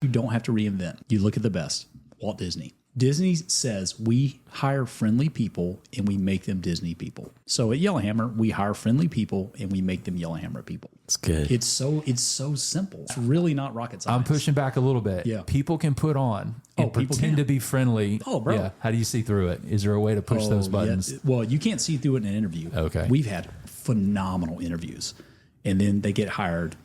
You don't have to reinvent. You look at the best. Walt Disney. Disney says we hire friendly people and we make them Disney people. So at Yellowhammer, we hire friendly people and we make them Yellowhammer people. It's good. It's so simple. It's really not rocket science. I'm pushing back a little bit. Yeah. People can put on and people pretend can. to be friendly. Oh, bro. Yeah. How do you see through it? Is there a way to push those buttons? Yeah. Well, you can't see through it in an interview. Okay. We've had phenomenal interviews. And then they get hired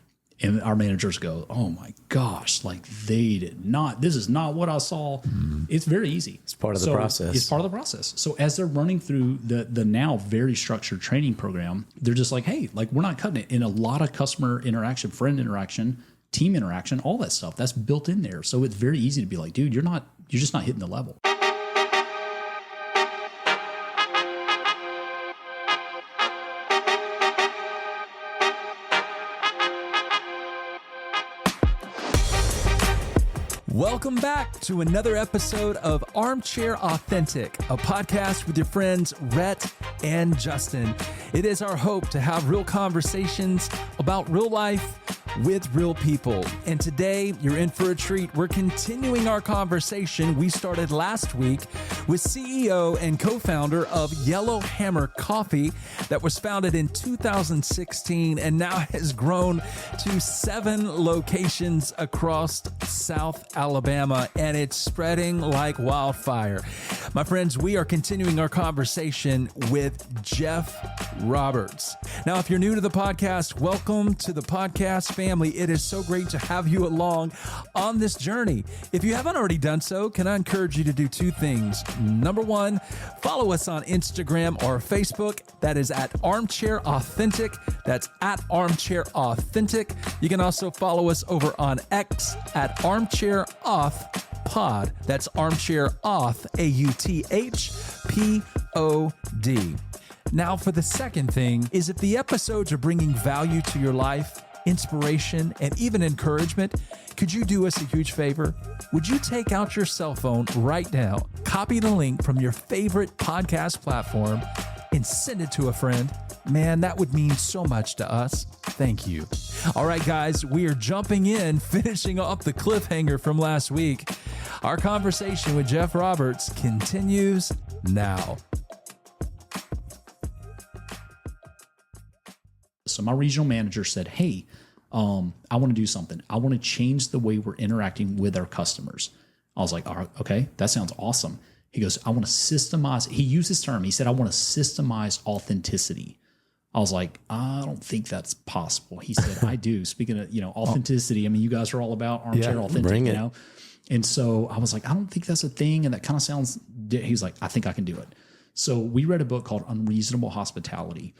and our managers go, oh my gosh, like they did not, this is not what I saw. It's very easy. It's part of the process. It's part of the process. So as they're running through the now very structured training program, they're just like, hey, like we're not cutting it. In a lot of customer interaction, friend interaction, team interaction, all that stuff, that's built in there. So it's very easy to be like, dude, you're just not hitting the level. Welcome back to another episode of Armchair Authentic, a podcast with your friends Rhett and Justin. It is our hope to have real conversations about real life with real people. And today, you're in for a treat. We're continuing our conversation we started last week with CEO and co-founder of Yellowhammer Coffee that was founded in 2016 and now has grown to 7 locations across South Alabama, and it's spreading like wildfire. My friends, we are continuing our conversation with Jeff Roberts. Now, if you're new to the podcast, welcome to the podcast family. It is so great to have you along on this journey. If you haven't already done so, can I encourage you to do 2 things? Number 1, follow us on Instagram or Facebook. That is at Armchair Authentic. That's at Armchair Authentic. You can also follow us over on X at Armchair Auth Pod. That's Armchair Auth, AUTHPOD. Now, for the second thing is if the episodes are bringing value to your life, inspiration, and even encouragement, could you do us a huge favor? Would you take out your cell phone right now, copy the link from your favorite podcast platform, and send it to a friend? Man, that would mean so much to us. Thank you. All right, guys, we are jumping in, finishing off the cliffhanger from last week. Our conversation with Jeff Roberts continues now. So my regional manager said, hey, I want to do something. I want to change the way we're interacting with our customers. I was like, all right, okay, that sounds awesome. He goes, I want to systemize. He used this term. He said, I want to systemize authenticity. I was like, I don't think that's possible. He said, I do. Speaking of, authenticity, I mean, you guys are all about Armchair Authentic, bring it. And so I was like, I don't think that's a thing. And that kind of sounds, he's like, I think I can do it. So we read a book called Unreasonable Hospitality,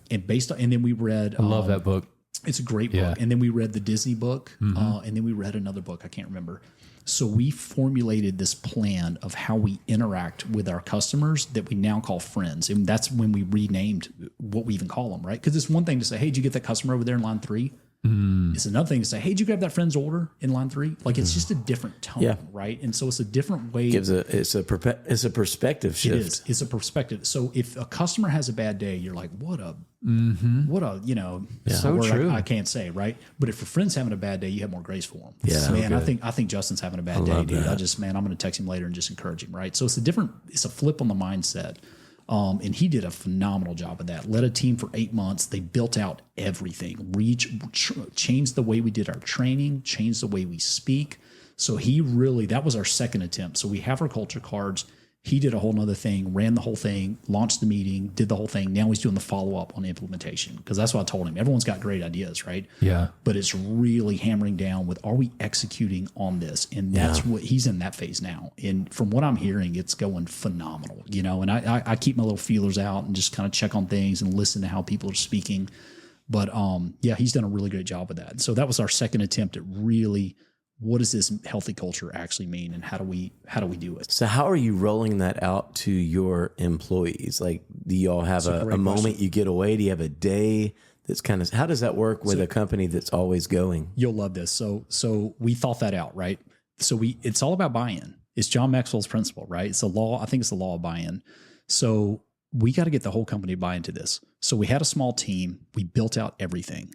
and then we read. I love that book. It's a great book. Yeah. And then we read the Disney book, and then we read another book. I can't remember. So we formulated this plan of how we interact with our customers that we now call friends. And that's when we renamed what we even call them, right? Because it's one thing to say, hey, did you get that customer over there in line 3? It's another thing to say, hey, did you grab that friend's order in line 3? Like it's just a different tone, right? And so it's a different way. It's a perspective shift. It is. It's a perspective. So if a customer has a bad day, you're like, So true. true. I can't say, right? But if your friend's having a bad day, you have more grace for them. Yeah. So Man, I think Justin's having a bad day, dude. that. I'm going to text him later and just encourage him, right? So it's a flip on the mindset. And he did a phenomenal job of that. Led a team for 8 months. They built out everything, changed the way we did our training, changed the way we speak. So that was our second attempt. So we have our culture cards. He did a whole nother thing, ran the whole thing, launched the meeting, did the whole thing. Now he's doing the follow-up on implementation because that's what I told him. Everyone's got great ideas, right? Yeah. But it's really hammering down with, are we executing on this? And that's what he's in that phase now. And from what I'm hearing, it's going phenomenal, and I keep my little feelers out and just kind of check on things and listen to how people are speaking. But he's done a really great job with that. So that was our second attempt at really, what does this healthy culture actually mean, and how do we do it? So how are you rolling that out to your employees? Like, do y'all have a moment you get away? Do you have a day that's how does that work with a company that's always going? You'll love this. So we thought that out, right? So it's all about buy-in. It's John Maxwell's principle, right? It's a law. I think it's the law of buy-in. So we got to get the whole company to buy into this. So we had a small team. We built out everything.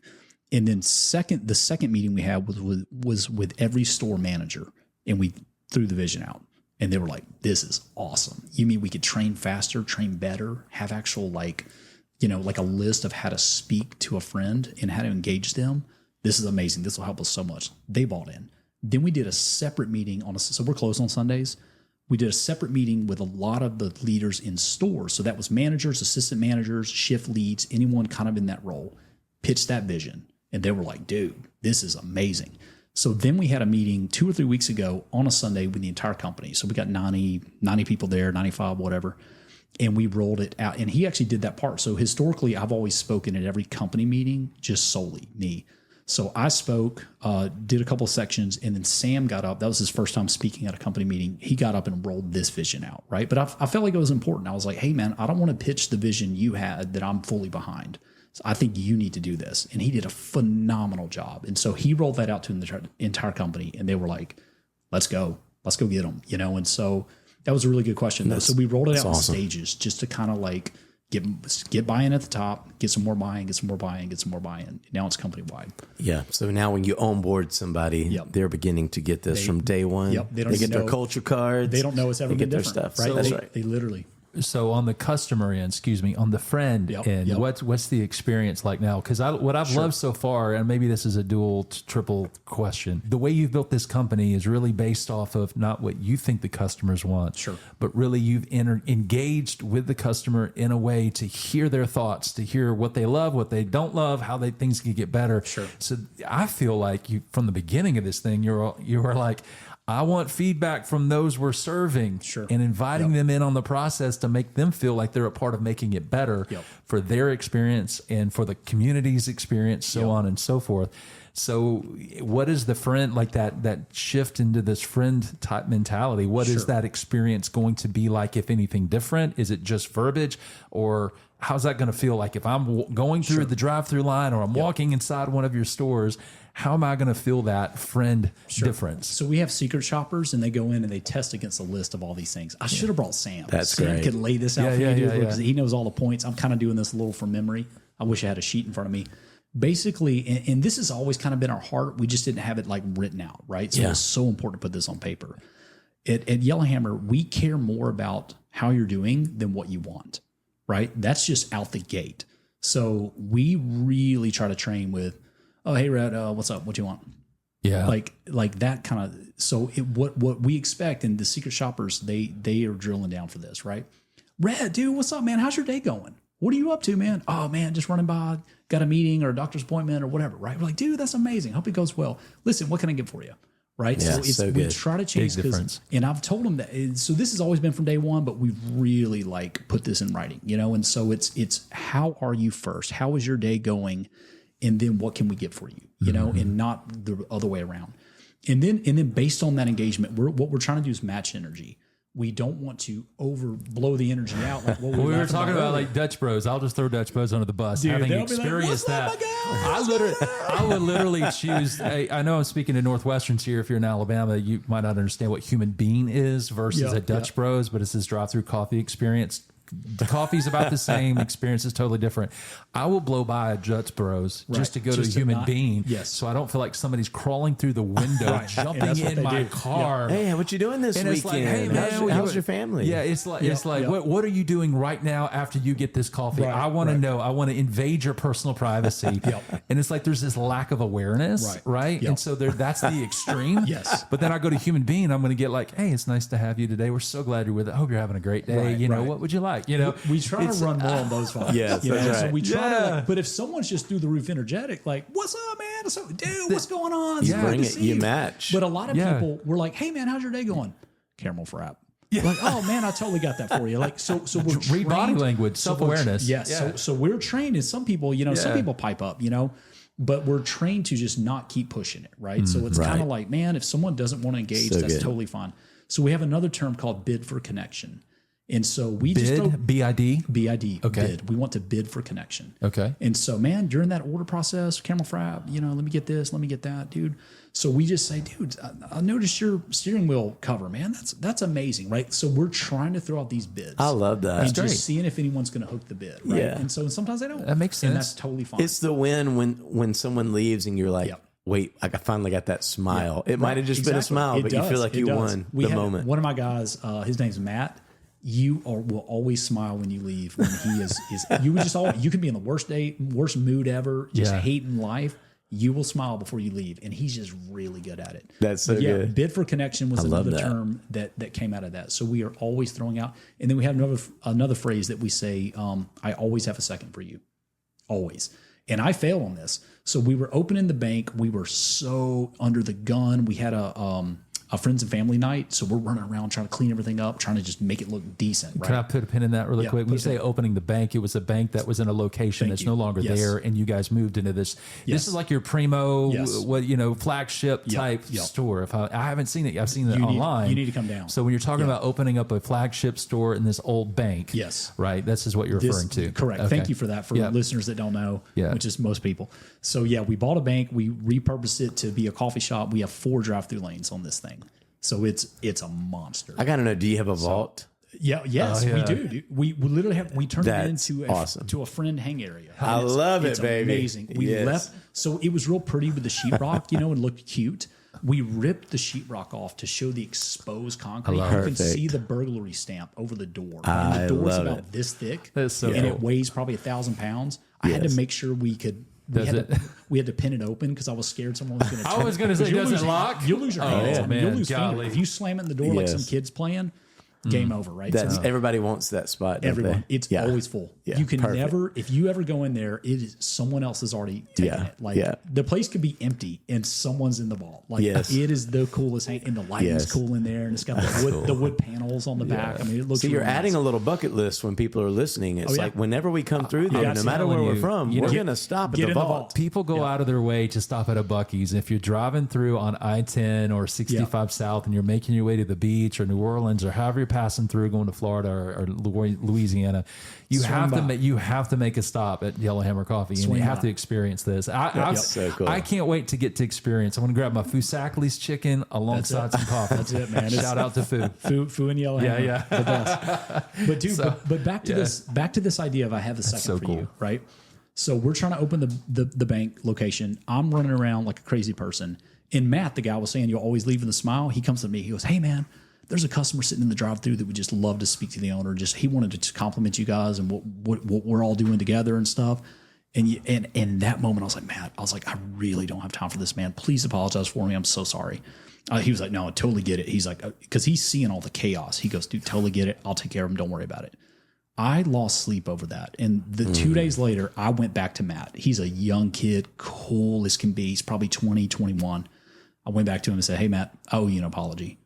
And then the second meeting we had was with every store manager, and we threw the vision out, and they were like, "This is awesome. You mean we could train faster, train better, have actual like a list of how to speak to a friend and how to engage them? This is amazing. This will help us so much." They bought in. Then we did a separate meeting so we're closed on Sundays. We did a separate meeting with a lot of the leaders in stores. So that was managers, assistant managers, shift leads, anyone kind of in that role, pitched that vision. And they were like, "Dude, this is amazing." So then we had a meeting 2 or 3 weeks ago on a Sunday with the entire company. So we got 90 people there, 95, whatever. And we rolled it out. And he actually did that part. So historically, I've always spoken at every company meeting, just solely me. So I spoke, did a couple of sections, and then Sam got up. That was his first time speaking at a company meeting. He got up and rolled this vision out, right? But I felt like it was important. I was like, "Hey, man, I don't want to pitch the vision you had that I'm fully behind. So I think you need to do this." And he did a phenomenal job. And so he rolled that out to the entire company, and they were like, let's go get them, And so that was a really good question, though. So we rolled it out in stages just to kind of like get buy-in at the top, get some more buy-in, get some more buy-in, get some more buy-in. Now it's company-wide. Yeah. So now when you onboard somebody, they're beginning to get this from day one. Yep. They get their culture cards. They don't know it's ever been different. Their stuff. Right? So that's right. They literally... So on the customer end, on the friend end, what's the experience like now? Because what I've loved so far, and maybe this is a dual, triple question, the way you've built this company is really based off of not what you think the customers want, but really you've engaged with the customer in a way to hear their thoughts, to hear what they love, what they don't love, how things can get better. So I feel like you, from the beginning of this thing, you were like, I want feedback from those we're serving and inviting them in on the process to make them feel like they're a part of making it better for their experience and for the community's experience, so on and so forth. So what is the friend, like that shift into this friend type mentality? What is that experience going to be like, if anything different? Is it just verbiage, or how's that going to feel like if I'm going through the drive-through line or I'm walking inside one of your stores? How am I going to feel that friend difference? So we have secret shoppers, and they go in and they test against a list of all these things. I should have brought Sam. That's Sam great. could lay this out for me, because he knows all the points. I'm kind of doing this a little from memory. I wish I had a sheet in front of me. Basically, and this has always kind of been our heart. We just didn't have it like written out, right? So it's so important to put this on paper. At Yellowhammer, we care more about how you're doing than what you want, right? That's just out the gate. So we really try to train with, "Oh, hey, Red, what's up? What do you want?" Yeah. Like that kind of, so what we expect, and the secret shoppers, they are drilling down for this, right? "Red, dude, what's up, man? How's your day going? What are you up to, man?" "Oh, man, just running by, got a meeting or a doctor's appointment or whatever," right? We're like, "Dude, that's amazing. Hope it goes well. Listen, what can I get for you?" Right? Yeah, so good. We try to change this. And I've told them that. So this has always been from day one, but we've really like put this in writing, And so it's how are you first? How is your day going? And then what can we get for you, and not the other way around. And then based on that engagement, what we're trying to do is match energy. We don't want to blow the energy out. Like what we were talking about like Dutch Bros. I'll just throw Dutch Bros under the bus. Dude, having experienced that, I would literally choose. I know I'm speaking to Northwesterns here. If you're in Alabama, you might not understand what human bean is versus a Dutch Bros, but it's this drive-through coffee experience. The coffee's about the same. Experience is totally different. I will blow by a Dutch Bros just to go to a human being. So I don't feel like somebody's crawling through the window, jumping in my car. "Hey, what you doing this weekend? It's like, "Hey, man, how's your family?" Yeah, it's like what are you doing right now after you get this coffee? I want to know. I want to invade your personal privacy. And it's like there's this lack of awareness, right? And so that's the extreme. But then I go to human being. I'm going to get like, "Hey, it's nice to have you today. We're so glad you're with us. I hope you're having a great day. What would you like?" We try to run more on those vibes. Yes, that's right. So we try to, but if someone's just through the roof energetic, like, "What's up, man? So, dude, what's going on?" You bring it, you match. But a lot of people were like, "Hey, man, how's your day going?" "Caramel frap." Like, "Oh man, I totally got that for you." Like, so we're read body language, self-awareness. So we're trained, and some people, some people pipe up, but we're trained to just not keep pushing it, right? So it's kind of like, man, if someone doesn't want to engage, that's totally fine. So we have another term called bid for connection. And so we just Bid, B-I-D? BID. Okay. Bid. We want to bid for connection. Okay. And so, man, during that order process, camera frap, let me get this, let me get that, dude. So we just say, dude, I noticed your steering wheel cover, man. That's amazing, right? So we're trying to throw out these bids. I love that. And just seeing if anyone's going to hook the bid, right? Yeah. And so sometimes they don't. That makes sense. And that's totally fine. It's the win when someone leaves and you're like, Yep. wait, I finally got that smile. It might have just been a smile, but you feel like you won the moment. One of my guys, his name's Matt. Will always smile when you leave. When he is you would just you could be in the worst mood ever, just hating life. You will smile before you leave, and he's just really good at it. That's so good. Bid for connection was another term that came out of that. So we are always throwing out, and then we have another phrase that we say, "I always have a second for you," always. And I fail on this. So we were opening the bank. We were so under the gun. We had a friends and family night. So we're running around trying to clean everything up, trying to just make it look decent. Right? Can I put a pin in that really quick? When you say opening the bank, it was a bank that was in a location that's no longer there, and you guys moved into this. This is like your primo, flagship type store. If I haven't seen it, I've seen it online. You need to come down. So when you're talking about opening up a flagship store in this old bank, right? This is what you're referring to. Correct. Okay. Thank you for that. For listeners that don't know, which is most people. So we bought a bank. We repurposed it to be a coffee shop. We have 4 drive-through lanes on this thing. So it's a monster. I gotta know. Do you have a vault? Yes, we do. Dude. We literally have. We turned it into a friend hang area. I love it, baby. Amazing. We left. So it was real pretty with the sheetrock, and looked cute. We ripped the sheetrock off to show the exposed concrete. You can see the burglary stamp over the door. And the door's about this thick, That's so and cool. it weighs probably 1,000 pounds. I had to make sure we could. We had to pin it open because I was scared someone was going to. I was going to say, does it lock? You'll lose your hands. Oh, man, you'll lose golly. fingers. If you slam it in the door like some kids playing, game over, right? Everybody wants that spot. Everyone. They? It's always full. Yeah, you can never, if you ever go in there, it is someone else has already taken it. Like the place could be empty and someone's in the vault. Like it is the coolest hang, and the lighting's cool in there, and it's got the wood panels on the back. I mean, it looks. So you're really adding nice. a little bucket list when people are listening. It's like whenever we come through there, no matter where we're from, we're going to stop at the vault. People go out of their way to stop at a Buc-ee's. If you're driving through on I-10 or 65 South and you're making your way to the beach or New Orleans or however you're passing through going to Florida or Louisiana, you have to make a stop at Yellowhammer Coffee, and you have to experience this. So cool. I can't wait to get to experience. I'm going to grab my Fusakli's chicken alongside some coffee. That's it, man. Shout out to Fu and Yellowhammer. Yeah. The best. But dude, but back to this idea of I have a second for you, right? So we're trying to open the bank location. I'm running around like a crazy person. And Matt, the guy was saying you'll always leave with a smile. He comes to me. He goes, "Hey man, there's a customer sitting in the drive-thru that would just love to speak to the owner. He wanted to just compliment you guys and what we're all doing together and stuff." And in that moment, I was like, Matt, I really don't have time for this, man. Please apologize for me. I'm so sorry. He was like, "No, I totally get it." He's like, because he's seeing all the chaos. He goes, "Dude, totally get it. I'll take care of him. Don't worry about it." I lost sleep over that. And 2 days later, I went back to Matt. He's a young kid, cool as can be. He's probably 20, 21. I went back to him and said, "Hey, Matt, I owe you an apology."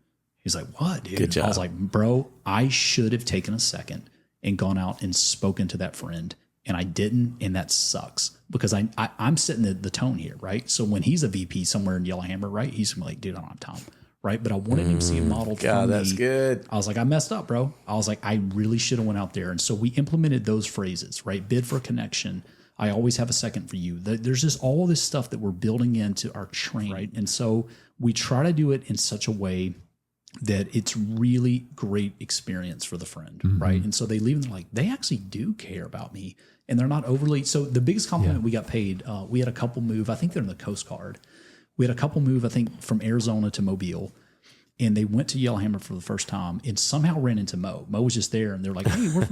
He's like, "What, dude?" Good job. I was like, "Bro, I should have taken a second and gone out and spoken to that friend. And I didn't. And that sucks because I'm setting the tone here, right? So when he's a VP somewhere in Yellowhammer, right, he's gonna be like, dude, I don't have time. Right. But I wanted him to see it modeled for me. That's good. I was like, I messed up, bro. I was like, I really should have went out there. And so we implemented those phrases, right? Bid for connection. I always have a second for you. There's just all this stuff that we're building into our train, right? And so we try to do it in such a way that it's really great experience for the friend, right? And so they leave and they're like, they actually do care about me. And they're not overly. So the biggest compliment we got paid, we had a couple move. I think they're in the Coast Guard. We had a couple move, I think, from Arizona to Mobile. And they went to Yellowhammer for the first time and somehow ran into Mo. Mo was just there. And they're like, "Hey, we're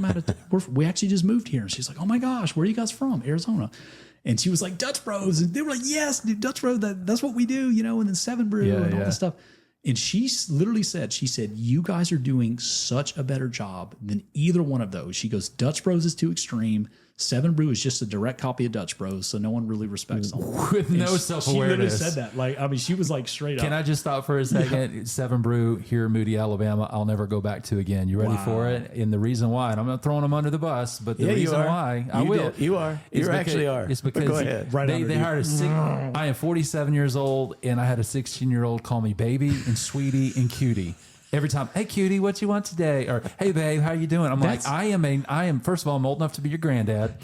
from we actually just moved here." And she's like, "Oh my gosh, where are you guys from?" "Arizona." And she was like, "Dutch Bros." And they were like, "Yes, dude, Dutch Bros. That's what we do, and then Seven Brew and all this stuff." And she literally said, "You guys are doing such a better job than either one of those." She goes, "Dutch Bros is too extreme. Seven Brew is just a direct copy of Dutch Bros, so no one really respects them." With no self-awareness. She literally said that. She was like straight up. Can I just stop for a second? Seven Brew here in Moody, Alabama, I'll never go back to again. You ready for it? And the reason why, and I'm not throwing them under the bus, but the reason why, I will. You are. You actually are. It's because go ahead. They hired I am 47 years old, and I had a 16-year-old call me baby and sweetie and cutie. Every time, hey cutie, what you want today? Or hey babe, how you doing? I'm like, I am first of all, I'm old enough to be your granddad.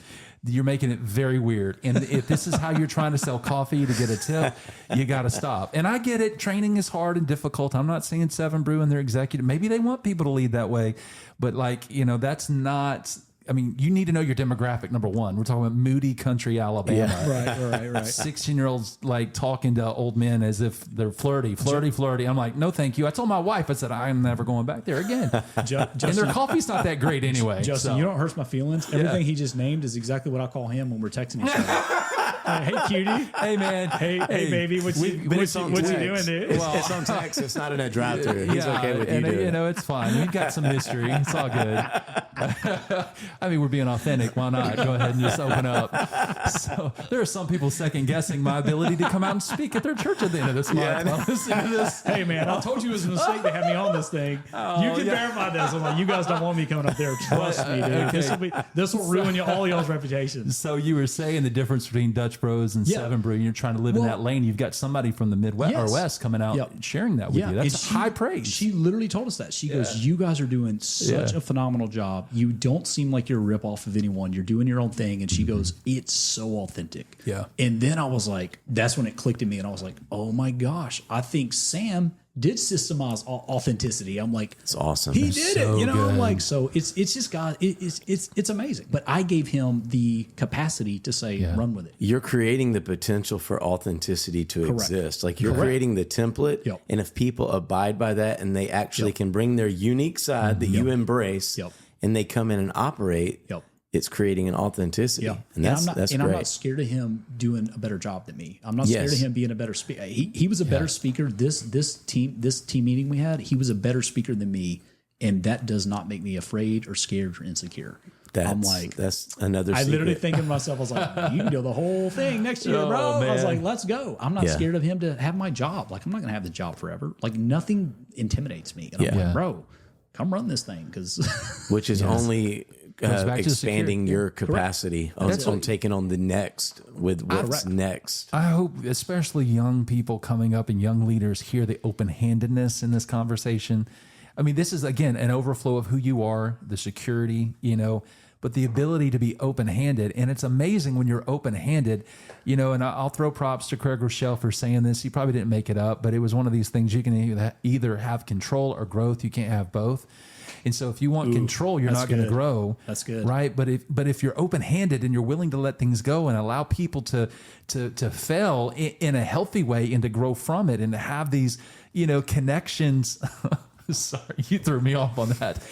You're making it very weird. And if this is how you're trying to sell coffee to get a tip, you got to stop. And I get it. Training is hard and difficult. I'm not saying 7 Brew and their executive. Maybe they want people to lead that way. But like, you know, that's not... I mean, you need to know your demographic, number one. We're talking about moody country Alabama. Right. 16-year-olds like talking to old men as if they're flirty. I'm like, no, thank you. I told my wife, I said, I'm never going back there again. Justin, and their coffee's not that great anyway. Justin, you don't hurt my feelings. Everything he just named is exactly what I call him when we're texting each other. Hey, cutie. Hey, man. Hey, baby. What you doing, dude? Well, it's on text. It's not in a drive-through. He's okay with you doing it. You know, it's fine. We've got some mystery. It's all good. I mean, we're being authentic. Why not? Go ahead and just open up. So there are some people second guessing my ability to come out and speak at their church at the end of this month. Listen to this. Hey, man, I told you it was a mistake to have me on this thing. You can verify this. I'm like, you guys don't want me coming up there. Trust me, dude. This will ruin all y'all's reputations. So you were saying the difference between Dutch Bros and 7 Brew. You're trying to live in that lane. You've got somebody from the Midwest or West coming out and sharing that with you. That's high praise. She literally told us that. She goes, you guys are doing such a phenomenal job. You don't seem like you're a ripoff of anyone. You're doing your own thing. And she goes, it's so authentic. Yeah. And then I was like, that's when it clicked in me. And I was like, oh my gosh, I think Sam did systemize authenticity. I'm like, it's awesome. He did it. You know, good. I'm like, so it's just God. It's amazing. But I gave him the capacity to say, run with it. You're creating the potential for authenticity to exist. Like you're creating the template. And if people abide by that and they actually can bring their unique side that you embrace and they come in and operate, it's creating an authenticity. And that's great. I'm not scared of him doing a better job than me. I'm not scared of him being a better speaker. He was a better speaker. This team meeting we had, he was a better speaker than me. And that does not make me afraid or scared or insecure. I'm like, that's another secret. I literally thinking to myself, I was like, you can do the whole thing next year, bro. Man. I was like, let's go. I'm not scared of him to have my job. Like, I'm not going to have the job forever. Like, nothing intimidates me. And I'm like, bro, come run this thing. Which is only expanding your capacity on taking on the next with what's next. I hope especially young people coming up and young leaders hear the open-handedness in this conversation. I mean, this is, again, an overflow of who you are, the security, you know, but the ability to be open-handed. And it's amazing when you're open-handed, you know, and I'll throw props to Craig Rochelle for saying this. He probably didn't make it up, but it was one of these things you can either have control or growth. You can't have both. And so if you want control, you're not going to grow. That's good. Right. But if you're open-handed and you're willing to let things go and allow people to fail in a healthy way and to grow from it and to have these, you know, connections. Sorry, you threw me off on that.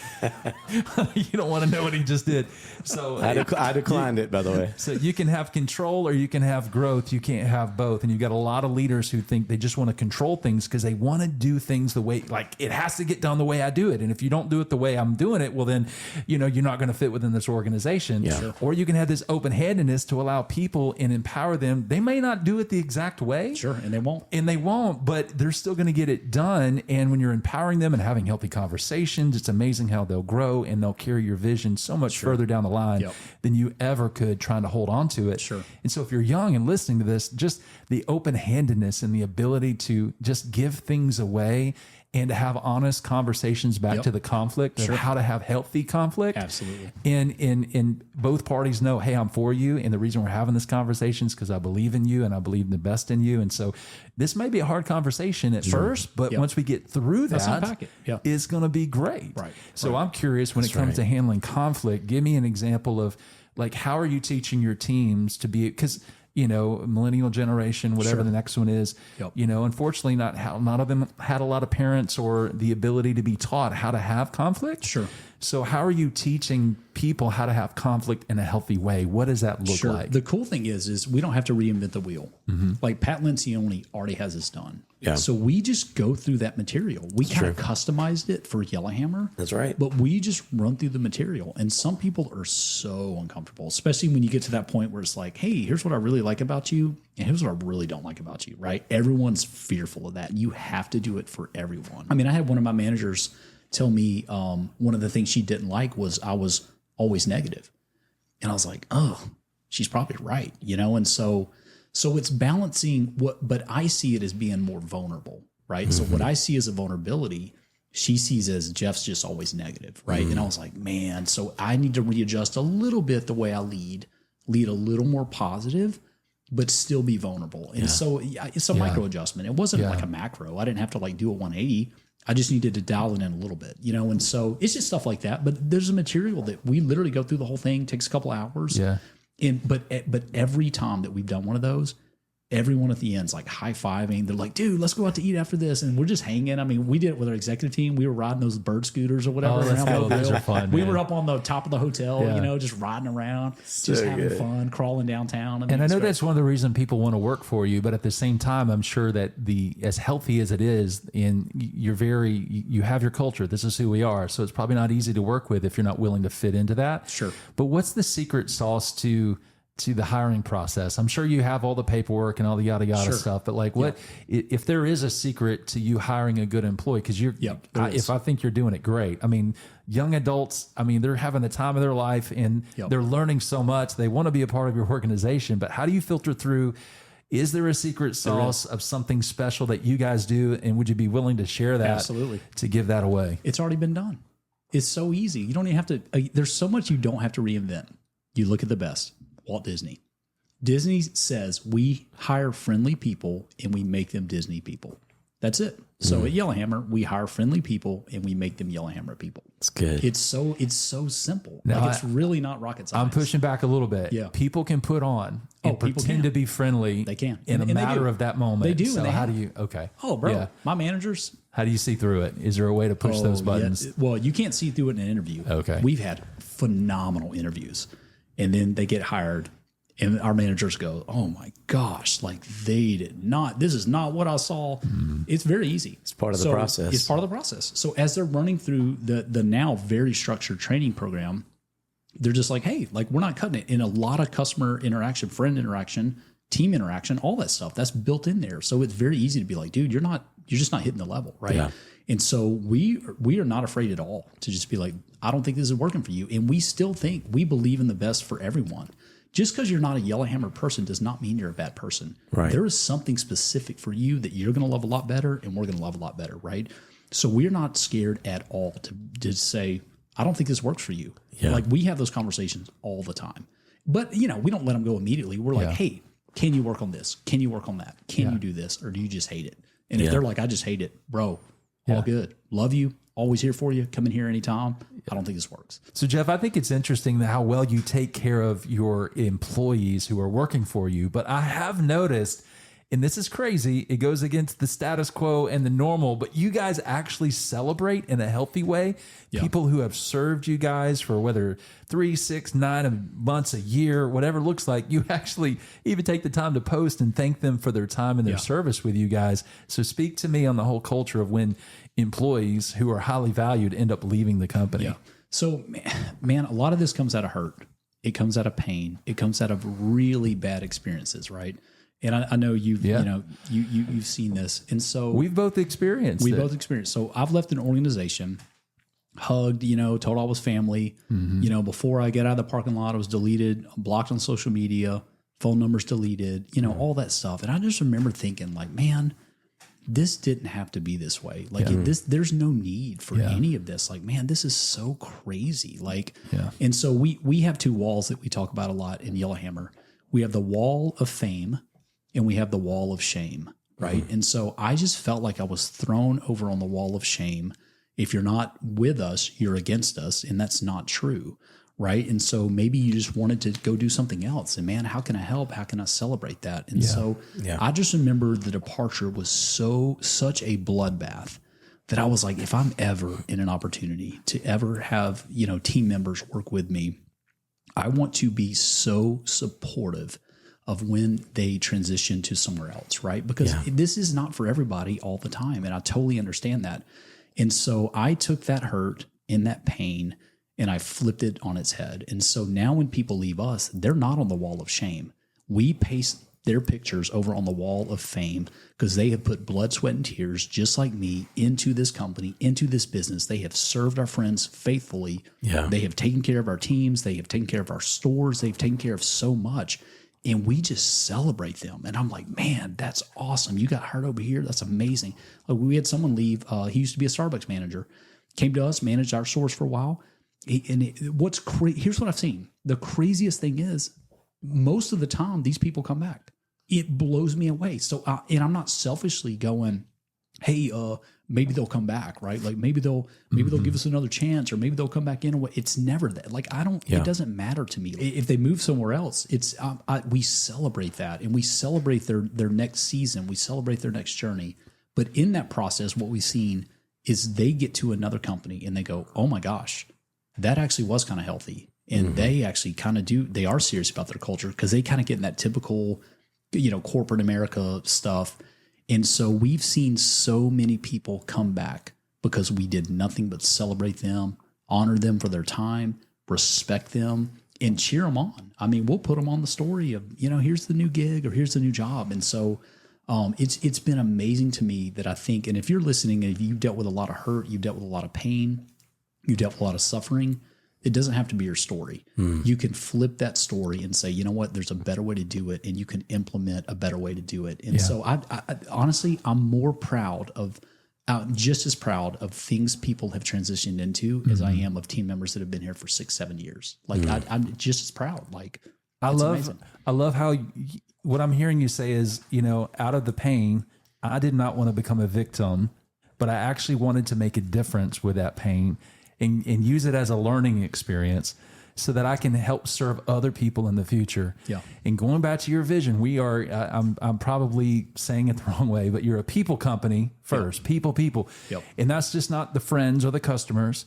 You don't want to know what he just did. So I declined it, by the way. So you can have control or you can have growth. You can't have both. And you've got a lot of leaders who think they just want to control things because they want to do things the way, like it has to get done the way I do it. And if you don't do it the way I'm doing it, well then, you know, you're not going to fit within this organization. Yeah. Sure. Or you can have this open-handedness to allow people and empower them. They may not do it the exact way. Sure, and they won't. But they're still going to get it done. And when you're empowering them and having healthy conversations, it's amazing how they'll grow and they'll carry your vision so much further down the line than you ever could trying to hold on to it. Sure. And so if you're young and listening to this, just the open-handedness and the ability to just give things away and to have honest conversations back to the conflict of how to have healthy conflict. Absolutely. And both parties know, hey, I'm for you. And the reason we're having this conversation is because I believe in you and I believe the best in you. And so this may be a hard conversation at first, but once we get through that, it's going to be great. Right. So I'm curious when it comes to handling conflict, give me an example of like, how are you teaching your teams to be, because you know, millennial generation, whatever the next one is, you know, unfortunately not of them had a lot of parents or the ability to be taught how to have conflict. Sure. So how are you teaching people how to have conflict in a healthy way? What does that look like? The cool thing is we don't have to reinvent the wheel. Like Pat Lencioni already has this done. Yeah. So we just go through that material. We kind of customized it for Yellowhammer. That's right. But we just run through the material. And some people are so uncomfortable, especially when you get to that point where it's like, hey, here's what I really like about you. And here's what I really don't like about you, right? Everyone's fearful of that. You have to do it for everyone. I mean, I had one of my managers tell me one of the things she didn't like was I was always negative. And I was like, oh, she's probably right, you know? And so it's balancing but I see it as being more vulnerable, right? So what I see as a vulnerability, she sees as Jeff's just always negative, right? And I was like, man, so I need to readjust a little bit the way I lead a little more positive, but still be vulnerable. And so it's a micro adjustment. It wasn't like a macro. I didn't have to like do a 180. I just needed to dial it in a little bit, and so it's just stuff like that. But there's a material that we literally go through the whole thing, takes a couple hours. Yeah. But every time that we've done one of those, everyone at the end's like high-fiving. They're like, dude, let's go out to eat after this. And we're just hanging. I mean, we did it with our executive team. We were riding those bird scooters or whatever. Those are fun, we were up on the top of the hotel, just riding around, just having fun, crawling downtown. And I know that's one of the reasons people want to work for you. But at the same time, I'm sure that as healthy as it is, and you have your culture. This is who we are. So it's probably not easy to work with if you're not willing to fit into that. Sure. But what's the secret sauce to the hiring process? I'm sure you have all the paperwork and all the yada yada stuff, but like if there is a secret to you hiring a good employee, because if I think you're doing it great. I mean, young adults, they're having the time of their life and they're learning so much. They want to be a part of your organization, but how do you filter through? Is there a secret sauce of something special that you guys do? And would you be willing to share that? Absolutely. To give that away? It's already been done. It's so easy. You don't even have to, there's so much you don't have to reinvent. You look at the best. Walt Disney. Disney says we hire friendly people and we make them Disney people. That's it. So at Yellowhammer, we hire friendly people and we make them Yellowhammer people. It's good. It's so simple. Now, it's really not rocket science. I'm pushing back a little bit. Yeah. People can put on and pretend to be friendly. They can. In a matter of that moment. They do. So how do you, okay. Oh, bro, my managers. How do you see through it? Is there a way to push those buttons? Yeah. Well, you can't see through it in an interview. Okay. We've had phenomenal interviews. And then they get hired and our managers go, oh my gosh, like this is not what I saw. It's very easy. It's part of the process. It's part of the process. So as they're running through the now very structured training program, they're just like, hey, like we're not cutting it. In a lot of customer interaction, friend interaction, team interaction, all that stuff, that's built in there. So it's very easy to be like, dude, you're just not hitting the level, right? Yeah. And so we are not afraid at all to just be like, I don't think this is working for you. And we still think we believe in the best for everyone. Just because you're not a Yellowhammer person does not mean you're a bad person. Right. There is something specific for you that you're going to love a lot better and we're going to love a lot better, right? So we're not scared at all to say, I don't think this works for you. Yeah. Like we have those conversations all the time. But, we don't let them go immediately. We're like, hey, can you work on this? Can you work on that? Can you do this? Or do you just hate it? And if they're like, I just hate it, bro, all good. Love you. Always here for you. Come in here anytime. I don't think this works. So, Jeff, I think it's interesting how well you take care of your employees who are working for you. But I have noticed, and this is crazy, it goes against the status quo and the normal, but you guys actually celebrate in a healthy way people who have served you guys for whether 3, 6, 9 months, a year, whatever it looks like. You actually even take the time to post and thank them for their time and their service with you guys. So speak to me on the whole culture of when employees who are highly valued end up leaving the company. Yeah. So, man, a lot of this comes out of hurt. It comes out of pain. It comes out of really bad experiences, right? And I know you've seen this, and so we've both experienced. So I've left an organization, hugged, told I was family. Before I get out of the parking lot, I was deleted, blocked on social media, phone numbers deleted, all that stuff. And I just remember thinking, like, man, this didn't have to be this way. Like there's no need for any of this. Like, man, this is so crazy. Like, and so we have 2 walls that we talk about a lot in Yellowhammer. We have the wall of fame and we have the wall of shame, right? And so I just felt like I was thrown over on the wall of shame. If you're not with us, you're against us. And that's not true, right? And so maybe you just wanted to go do something else. And man, how can I help? How can I celebrate that? And so I just remember the departure was such a bloodbath that I was like, if I'm ever in an opportunity to ever have, team members work with me, I want to be so supportive of when they transition to somewhere else, right? Because this is not for everybody all the time. And I totally understand that. And so I took that hurt and that pain and I flipped it on its head. And so now when people leave us, they're not on the wall of shame. We paste their pictures over on the wall of fame because they have put blood, sweat, and tears, just like me, into this company, into this business. They have served our friends faithfully. Yeah. They have taken care of our teams. They have taken care of our stores. They've taken care of so much. and we just celebrate them. And I'm like, man, that's awesome. You got hurt over here. That's amazing. Like we had someone leave. He used to be a Starbucks manager, came to us, managed our stores for a while. What's crazy? Here's what I've seen. The craziest thing is most of the time these people come back. It blows me away. So, and I'm not selfishly going, hey, maybe they'll come back, right? Like maybe they'll give us another chance, or maybe they'll come back in. It's never that. Like it doesn't matter to me. If they move somewhere else, we celebrate that, and we celebrate their next season. We celebrate their next journey. But in that process, what we've seen is they get to another company and they go, oh my gosh, that actually was kind of healthy. And they actually kind of they are serious about their culture, because they kind of get in that typical, corporate America stuff. And so we've seen so many people come back because we did nothing but celebrate them, honor them for their time, respect them, and cheer them on. I mean, we'll put them on the story of, here's the new gig or here's the new job. And so it's been amazing to me that I think, and if you're listening and you've dealt with a lot of hurt, you've dealt with a lot of pain, you've dealt with a lot of suffering, it doesn't have to be your story. You can flip that story and say, you know what, there's a better way to do it, and you can implement a better way to do it. And so I honestly, I'm more proud of, just as proud of things people have transitioned into as I am of team members that have been here for 6-7 years. Like I'm just as proud. Like I love how what I'm hearing you say is, out of the pain, I did not want to become a victim, but I actually wanted to make a difference with that pain. And use it as a learning experience so that I can help serve other people in the future. Yeah. And going back to your vision, we are, I'm probably saying it the wrong way, but you're a people company first, people. Yep. And that's just not the friends or the customers.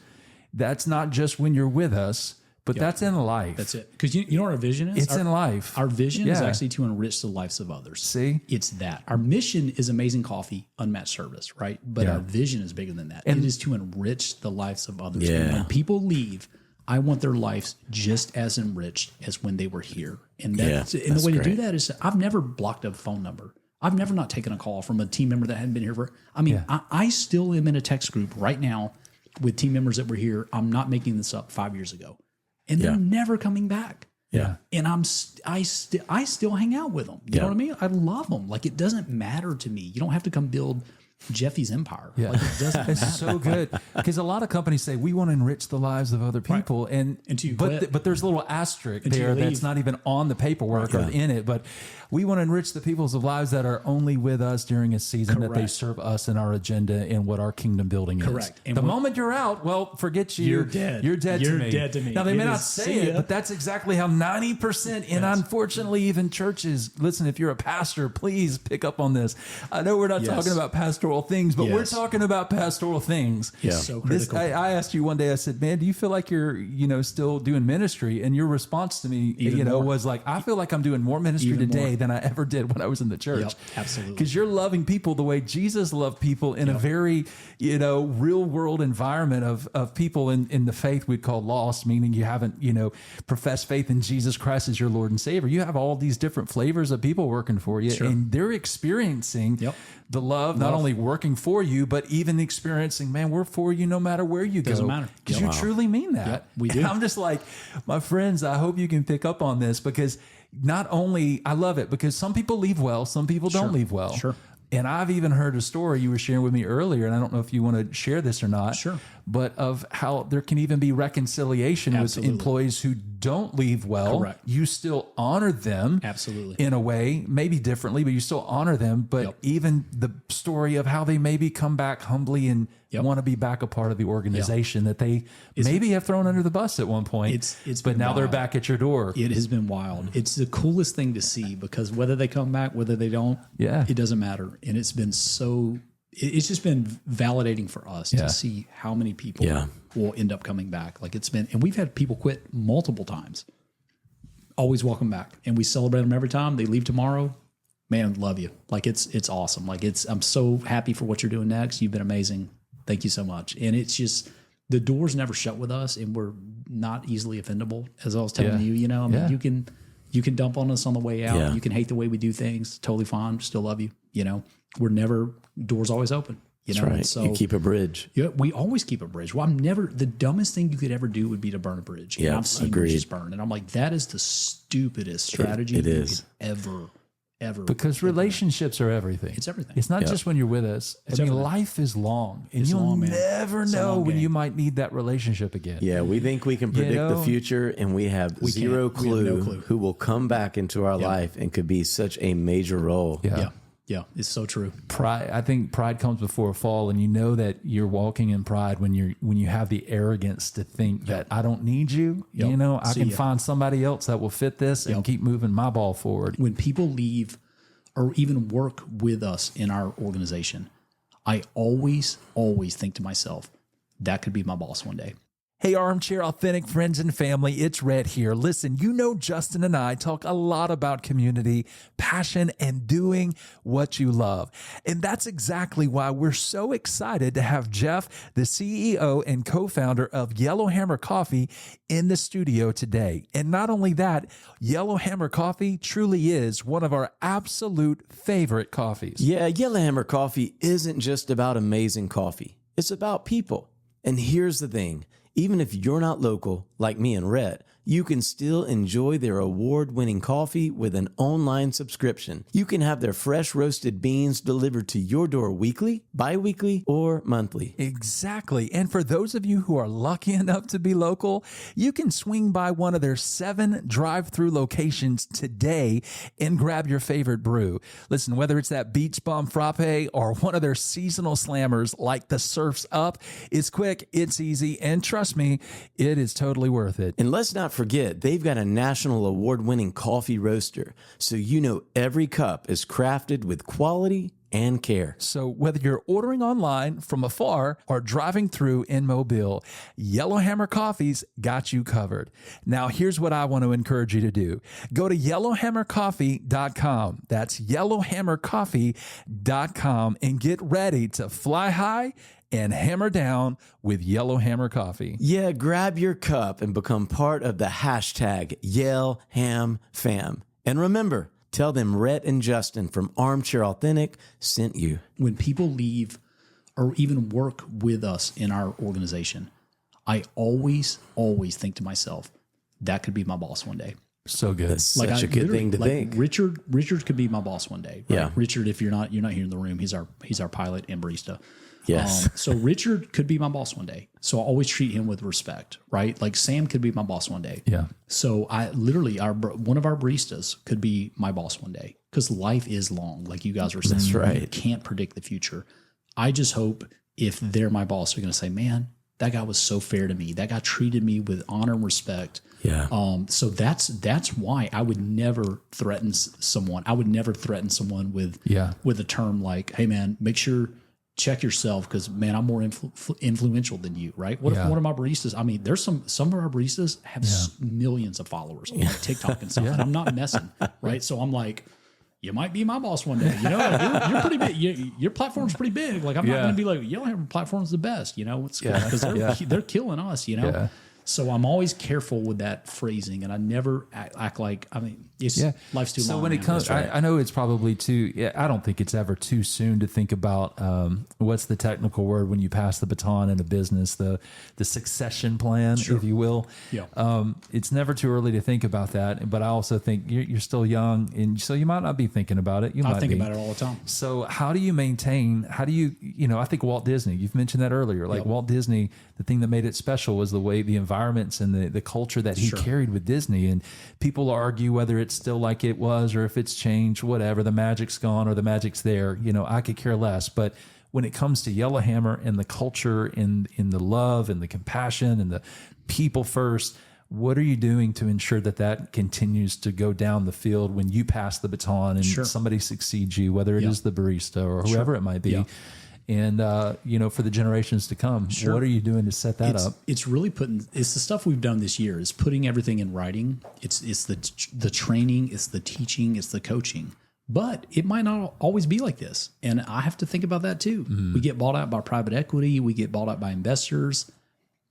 That's not just when you're with us, but that's in life. That's it. Because you know what our vision is? It's in life. Our vision is actually to enrich the lives of others. See? It's that. Our mission is amazing coffee, unmatched service, right? But our vision is bigger than that. And it is to enrich the lives of others. Yeah. And when people leave, I want their lives just as enriched as when they were here. And that's and the way to do that is, I've never blocked a phone number. I've never not taken a call from a team member that hadn't been here for, I still am in a text group right now with team members that were here. I'm not making this up, 5 years ago. And they're never coming back. Yeah. And I still hang out with them. You know what I mean? I love them. Like, it doesn't matter to me. You don't have to come build Jeffy's empire. Yeah. Like, it doesn't it's matter. So good. Because a lot of companies say, we want to enrich the lives of other people. Right. But there's a little asterisk there that's not even on the paperwork or in it. But we want to enrich the people's lives that are only with us during a season that they serve us in our agenda and what our kingdom building is. Correct. And the moment you're out, well, forget you. You're dead. You're dead to me. You're dead to me. Now, they may not say it, but that's exactly how 90%, and unfortunately, even churches, listen, if you're a pastor, please pick up on this. I know we're not talking about pastoral things, but we're talking about pastoral things. Yeah. So critical. I asked you one day, I said, man, do you feel like you're, still doing ministry? And your response to me, was like, I feel like I'm doing more ministry today than I ever did when I was in the church. Yep, absolutely. Because you're loving people the way Jesus loved people in a very, real world environment of people in the faith we'd call lost, meaning you haven't, professed faith in Jesus Christ as your Lord and Savior. You have all these different flavors of people working for you, and they're experiencing the love, not only working for you, but even experiencing, man, we're for you no matter where you go. Doesn't matter. Because you truly mean that. Yep, we do. And I'm just like, my friends, I hope you can pick up on this, because not only, I love it, because some people leave well, some people don't leave well. Sure. And I've even heard a story you were sharing with me earlier, and I don't know if you want to share this or not. Sure. But of how there can even be reconciliation with employees who don't leave well. Correct. You still honor them. Absolutely. In a way, maybe differently, but you still honor them. But even the story of how they maybe come back humbly and want to be back a part of the organization that they maybe have thrown under the bus at one point. But now they're back at your door. It has been wild. It's the coolest thing to see, because whether they come back, whether they don't, it doesn't matter. And it's been it's just been validating for us to see how many people will end up coming back. Like, it's been, and we've had people quit multiple times, always welcome back. And we celebrate them every time. They leave tomorrow. Man, love you. Like, it's awesome. Like, I'm so happy for what you're doing next. You've been amazing. Thank you so much. And it's just, the door's never shut with us, and we're not easily offendable, as I was telling you. I mean, you can dump on us on the way out. You can hate the way we do things. Totally fine. Still love you. We're never, doors always open. You know, That's right. And so you keep a bridge. Yeah, we always keep a bridge. Well, the dumbest thing you could ever do would be to burn a bridge. Yeah, I've seen bridges burn. And I'm like, that is the stupidest strategy it is. You could ever. Because relationships are everything. It's everything. It's not just when you're with us. Everything. Life is long. And It's you'll long, man. never It's a know long when game. you might need that relationship again. Yeah, we think we can predict the future, and we have zero can't. We have no clue. who will come back into our life and could be such a major role. Yeah, it's so true. Pride. I think pride comes before a fall, and you know that you're walking in pride when you have the arrogance to think that I don't need you. You know, I can find somebody else that will fit this and keep moving my ball forward. When people leave or even work with us in our organization, I always think to myself, that could be my boss one day. Hey, Armchair Authentic friends and family, it's Rhett here. Listen, you know Justin and I talk a lot about community, passion, and doing what you love. And that's exactly why we're so excited to have Jeff, the CEO and co-founder of Yellowhammer Coffee, in the studio today. And not only that, Yellowhammer Coffee truly is one of our absolute favorite coffees. Yeah, Yellowhammer Coffee isn't just about amazing coffee. It's about people. And here's the thing. Even if you're not local, like me and Rhett, you can still enjoy their award-winning coffee with an online subscription. You can have their fresh roasted beans delivered to your door weekly, bi-weekly, or monthly. Exactly. And for those of you who are lucky enough to be local, you can swing by one of their 7 drive-through locations today and grab your favorite brew. Listen, whether it's that Beach Bum Frappe or one of their seasonal slammers like the Surf's Up, it's quick, it's easy, and trust me, it is totally worth it. And let's not forget, they've got a national award-winning coffee roaster, so you know every cup is crafted with quality and care. So whether you're ordering online from afar or driving through in Mobile, Yellowhammer Coffee's got you covered. Now, here's what I want to encourage you to do. Go to yellowhammercoffee.com. That's yellowhammercoffee.com and get ready to fly high and hammer down with Yellowhammer Coffee. Yeah, grab your cup and become part of the hashtag YellHamFam. And remember, tell them Rhett and Justin from Armchair Authentic sent you. When people leave or even work with us in our organization, I always think to myself, that could be my boss one day. So good. That's such a good thing to think. Richard could be my boss one day. Right? Yeah. Richard, if you're not here in the room, he's our pilot and barista. Yes. So Richard could be my boss one day. So I always treat him with respect, right? Like Sam could be my boss one day. Yeah. So I literally, one of our baristas could be my boss one day because life is long. Like you guys were saying, That's right. You can't predict the future. I just hope if they're my boss, they're going to say, man, that guy was so fair to me. That guy treated me with honor and respect. Yeah. So that's why I would never threaten someone. I would never threaten someone with a term like, hey man, make sure check yourself because man, I'm more influential than you, right? What if one of my baristas? I mean, there's some of our baristas have millions of followers on like TikTok and stuff, and I'm not messing, right? So I'm like, you might be my boss one day. You know, like you're pretty big. Your platform's pretty big. Like I'm not going to be like, Yellowhammer platform's the best. You know, because they're killing us. You know. Yeah. So I'm always careful with that phrasing, and I never act like, I mean, life's too long. So when it comes, I know it's probably I don't think it's ever too soon to think about what's the technical word when you pass the baton in a business, the succession plan, if you will. Yeah. It's never too early to think about that, but I also think you're still young, and so you might not be thinking about it. I think about it all the time. So how do you maintain, I think Walt Disney, you've mentioned that earlier, like Walt Disney, the thing that made it special was the way the environments and the culture that he carried with Disney. And people argue whether it's still like it was or if it's changed, whatever, the magic's gone or the magic's there. You know, I could care less. But when it comes to Yellowhammer and the culture and in the love and the compassion and the people first, what are you doing to ensure that continues to go down the field when you pass the baton and somebody succeeds you, whether it is the barista or whoever it might be? Yeah. And, for the generations to come, what are you doing to set that up? It's really it's the stuff we've done this year is putting everything in writing. It's the training, it's the teaching, it's the coaching. But it might not always be like this. And I have to think about that too. Mm-hmm. We get bought out by private equity. We get bought out by investors.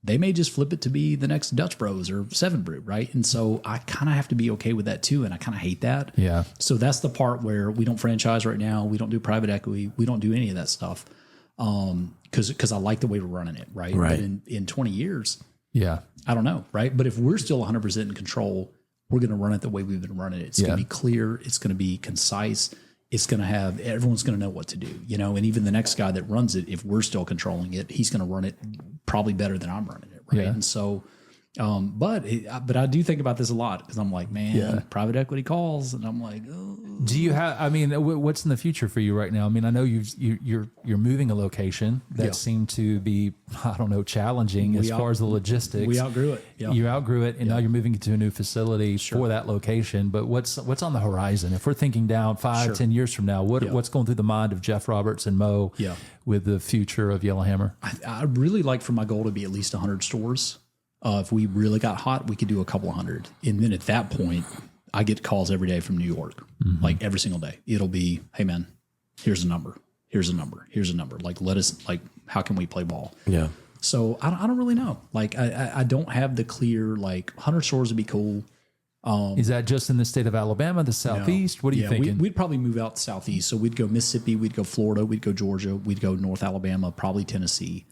They may just flip it to be the next Dutch Bros or Seven Brew, right? And so I kind of have to be okay with that too, and I kind of hate that. Yeah. So that's the part where we don't franchise right now. We don't do private equity. We don't do any of that stuff. Because I like the way we're running it, right? Right. But in 20 years, Yeah. I don't know, right? But if we're still 100% in control, we're going to run it the way we've been running it. It's going to be clear. It's going to be concise. It's going to have, everyone's going to know what to do, you know, and even the next guy that runs it, if we're still controlling it, he's going to run it probably better than I'm running it, right? Yeah. And so, but I do think about this a lot because I'm like, man, private equity calls, and I'm like, oh. Do you have? I mean, what's in the future for you right now? I mean, I know you're moving a location that seemed to be, I don't know, challenging as far as the logistics. We outgrew it. Yeah. You outgrew it, and now you're moving to a new facility for that location. But what's on the horizon? If we're thinking down 5-10 years from now, what's going through the mind of Jeff Roberts and Mo with the future of Yellowhammer? I really like for my goal to be at least 100 stores. If we really got hot, we could do a couple hundred. And then at that point, I get calls every day from New York, like every single day. It'll be, hey man, here's a number. Here's a number. Here's a number. Like, how can we play ball? Yeah. So I don't really know. Like, I don't have the clear, like 100 stores would be cool. Is that just in the state of Alabama, the Southeast? What are you thinking? We'd probably move out Southeast. So we'd go Mississippi, we'd go Florida, we'd go Georgia, we'd go North Alabama, probably Tennessee.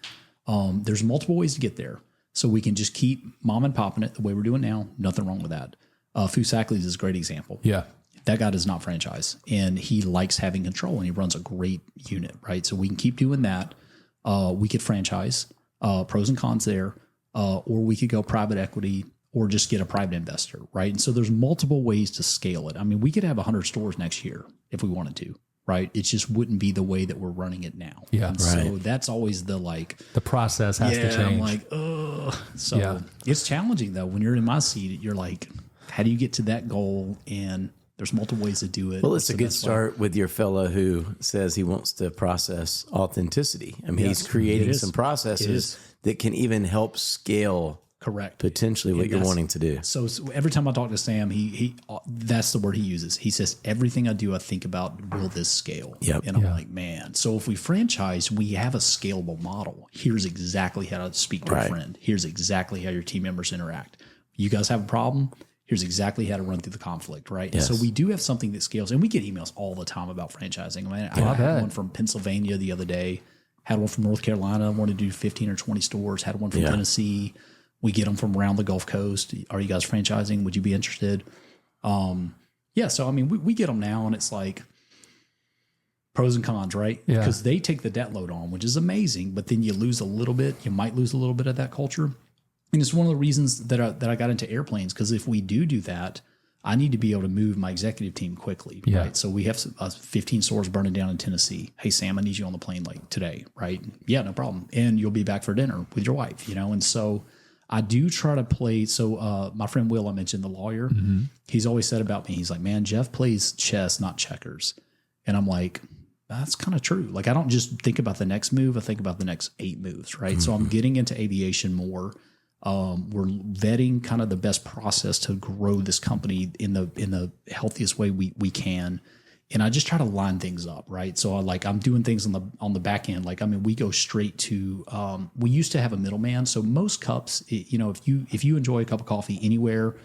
There's multiple ways to get there. So we can just keep mom and popping it the way we're doing now. Nothing wrong with that. Fusakli's is a great example. Yeah. That guy does not franchise, and he likes having control, and he runs a great unit, right? So we can keep doing that. We could franchise, pros and cons there, or we could go private equity or just get a private investor, right? And so there's multiple ways to scale it. I mean, we could have 100 stores next year if we wanted to, right? It just wouldn't be the way that we're running it now. Yeah, and so that's always the the process has to change. I'm like, ugh. So it's challenging though. When you're in my seat, you're like, how do you get to that goal? And there's multiple ways to do it. Well, it's a good start with your fellow who says he wants to process authenticity. I mean, he's creating some processes that can even help scale potentially what you're wanting to do. So every time I talk to Sam, he that's the word he uses. He says, everything I do, I think about, will this scale? Yep. And I'm like, man, so if we franchise, we have a scalable model. Here's exactly how to speak to a friend. Here's exactly how your team members interact. You guys have a problem? Here's exactly how to run through the conflict, right? Yes. So we do have something that scales, and we get emails all the time about franchising. I mean, I had one from Pennsylvania the other day, had one from North Carolina, wanted to do 15 or 20 stores, had one from Tennessee. We get them from around the Gulf Coast. Are you guys franchising? Would you be interested? So I mean, we get them now, and it's like pros and cons, right? Yeah. Because they take the debt load on, which is amazing, but then you lose a little bit. You might lose a little bit of that culture. And it's one of the reasons that I got into airplanes, because if we do that, I need to be able to move my executive team quickly, right? So we have 15 stores burning down in Tennessee. Hey, Sam, I need you on the plane like today, right? Yeah, no problem. And you'll be back for dinner with your wife, you know? And so I do try to play. So my friend Will, I mentioned, the lawyer, he's always said about me, he's like, man, Jeff plays chess, not checkers. And I'm like, that's kind of true. Like, I don't just think about the next move. I think about the next 8 moves, right? So I'm getting into aviation more. We're vetting kind of the best process to grow this company in the healthiest way we can. And I just try to line things up, right? So I'm doing things on the back end. Like, I mean, we go straight to, we used to have a middleman. So most cups, if you enjoy a cup of coffee anywhere,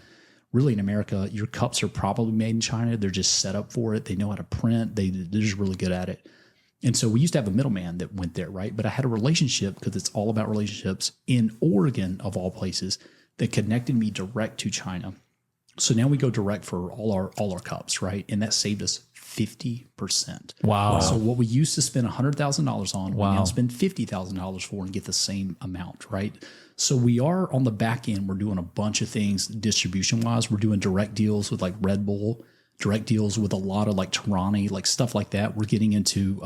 really in America, your cups are probably made in China. They're just set up for it. They know how to print. They're just really good at it. And so we used to have a middleman that went there, right? But I had a relationship, because it's all about relationships, in Oregon, of all places, that connected me direct to China. So now we go direct for all our cups, right? And that saved us 50%. Wow. So what we used to spend $100,000 on, we now spend $50,000 for and get the same amount, right? So we are on the back end. We're doing a bunch of things distribution wise. We're doing direct deals with like Red Bull, direct deals with a lot of like Tarani, like stuff like that. We're getting into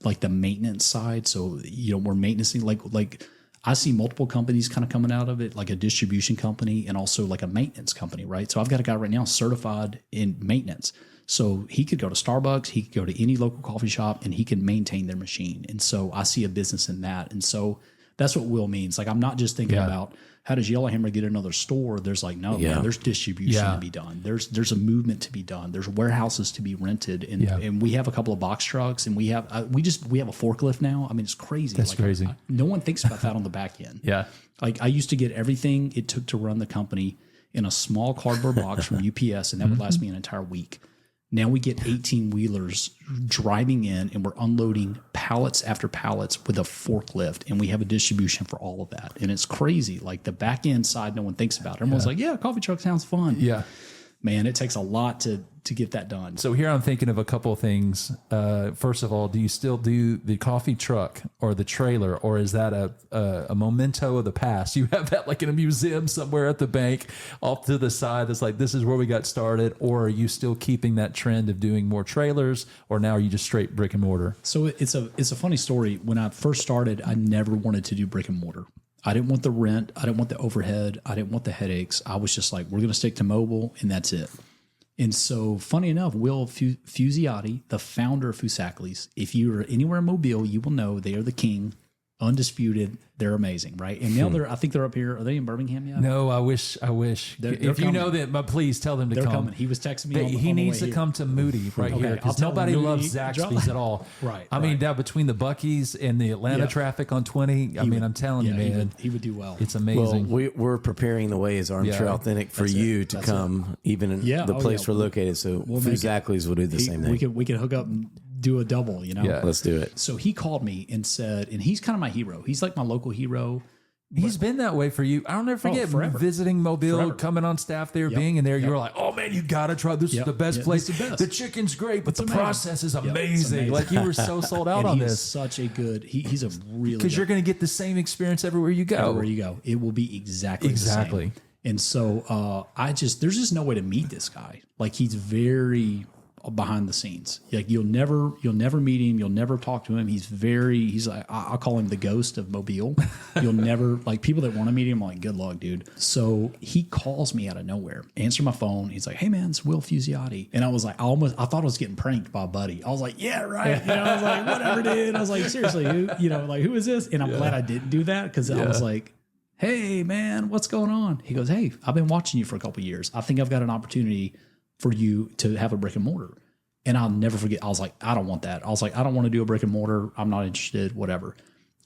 like the maintenance side. So, we're maintaining like I see multiple companies kind of coming out of it, like a distribution company and also like a maintenance company, right? So I've got a guy right now certified in maintenance. So he could go to Starbucks, he could go to any local coffee shop, and he can maintain their machine. And so I see a business in that. And so that's what Will means. Like, I'm not just thinking about how does Yellowhammer get another store. There's like, no, man, there's distribution to be done. There's a movement to be done. There's warehouses to be rented. And we have a couple of box trucks, and we have a forklift now. I mean, it's crazy. That's crazy. No one thinks about that on the back end. Like, I used to get everything it took to run the company in a small cardboard box from UPS, and that would last me an entire week. Now we get 18 wheelers driving in, and we're unloading pallets after pallets with a forklift, and we have a distribution for all of that. And it's crazy. Like the back end side, no one thinks about it. Everyone's like, yeah, coffee truck sounds fun. Yeah. Man, it takes a lot to get that done. So here I'm thinking of a couple of things. First of all, do you still do the coffee truck or the trailer, or is that a memento of the past? You have that like in a museum somewhere at the bank off to the side that's like, this is where we got started, or are you still keeping that trend of doing more trailers, or now are you just straight brick and mortar? So it's a funny story. When I first started, I never wanted to do brick and mortar. I didn't want the rent. I didn't want the overhead. I didn't want the headaches. I was just like, we're going to stick to mobile, and that's it. And so, funny enough, Will Fusiotti, the founder of Fusackley's, if you're anywhere in Mobile, you will know they are the king, undisputed. They're amazing, right? And now I think they're up here. Are they in Birmingham yet? No, I wish. They're if you know that, but please tell them to they're come. Coming. He was texting me. He needs to come to Moody right here because nobody loves Zaxby's at all. Right. I mean, now between the Buc-ee's and the Atlanta traffic on 20, I'm telling you, man, he would do well. It's amazing. Well, we're preparing the way as Armchair Authentic for you to come, even in the place we're located. So Fusackley's will do the same thing. We can hook up and do a double, you know? Yeah, let's do it. So he called me and said, and he's kind of my hero. He's like my local hero. He's been that way for you. I'll never forget visiting Mobile, coming on staff there, being in there. You were like, oh man, you got to try. This is the best place. The chicken's great, but the process is amazing. Like you were so sold out on this. Such a good, he's a really because you're going to get the same experience everywhere you go. Everywhere you go. It will be exactly the same. And so there's just no way to meet this guy. Like he's very behind the scenes. Like you'll never meet him. You'll never talk to him. He's like, I'll call him the ghost of Mobile. You'll never, like people that want to meet him, I'm like, good luck, dude. So he calls me out of nowhere, answer my phone. He's like, hey man, it's Will Fusiotti. And I was like, I thought I was getting pranked by a buddy. I was like, yeah, right. You know, I was like, whatever, dude. I was like, seriously, who is this? And I'm glad I didn't do that because I was like, hey man, what's going on? He goes, hey, I've been watching you for a couple of years. I think I've got an opportunity for you to have a brick and mortar. And I'll never forget. I was like, I don't want that. I was like, I don't want to do a brick and mortar. I'm not interested, whatever.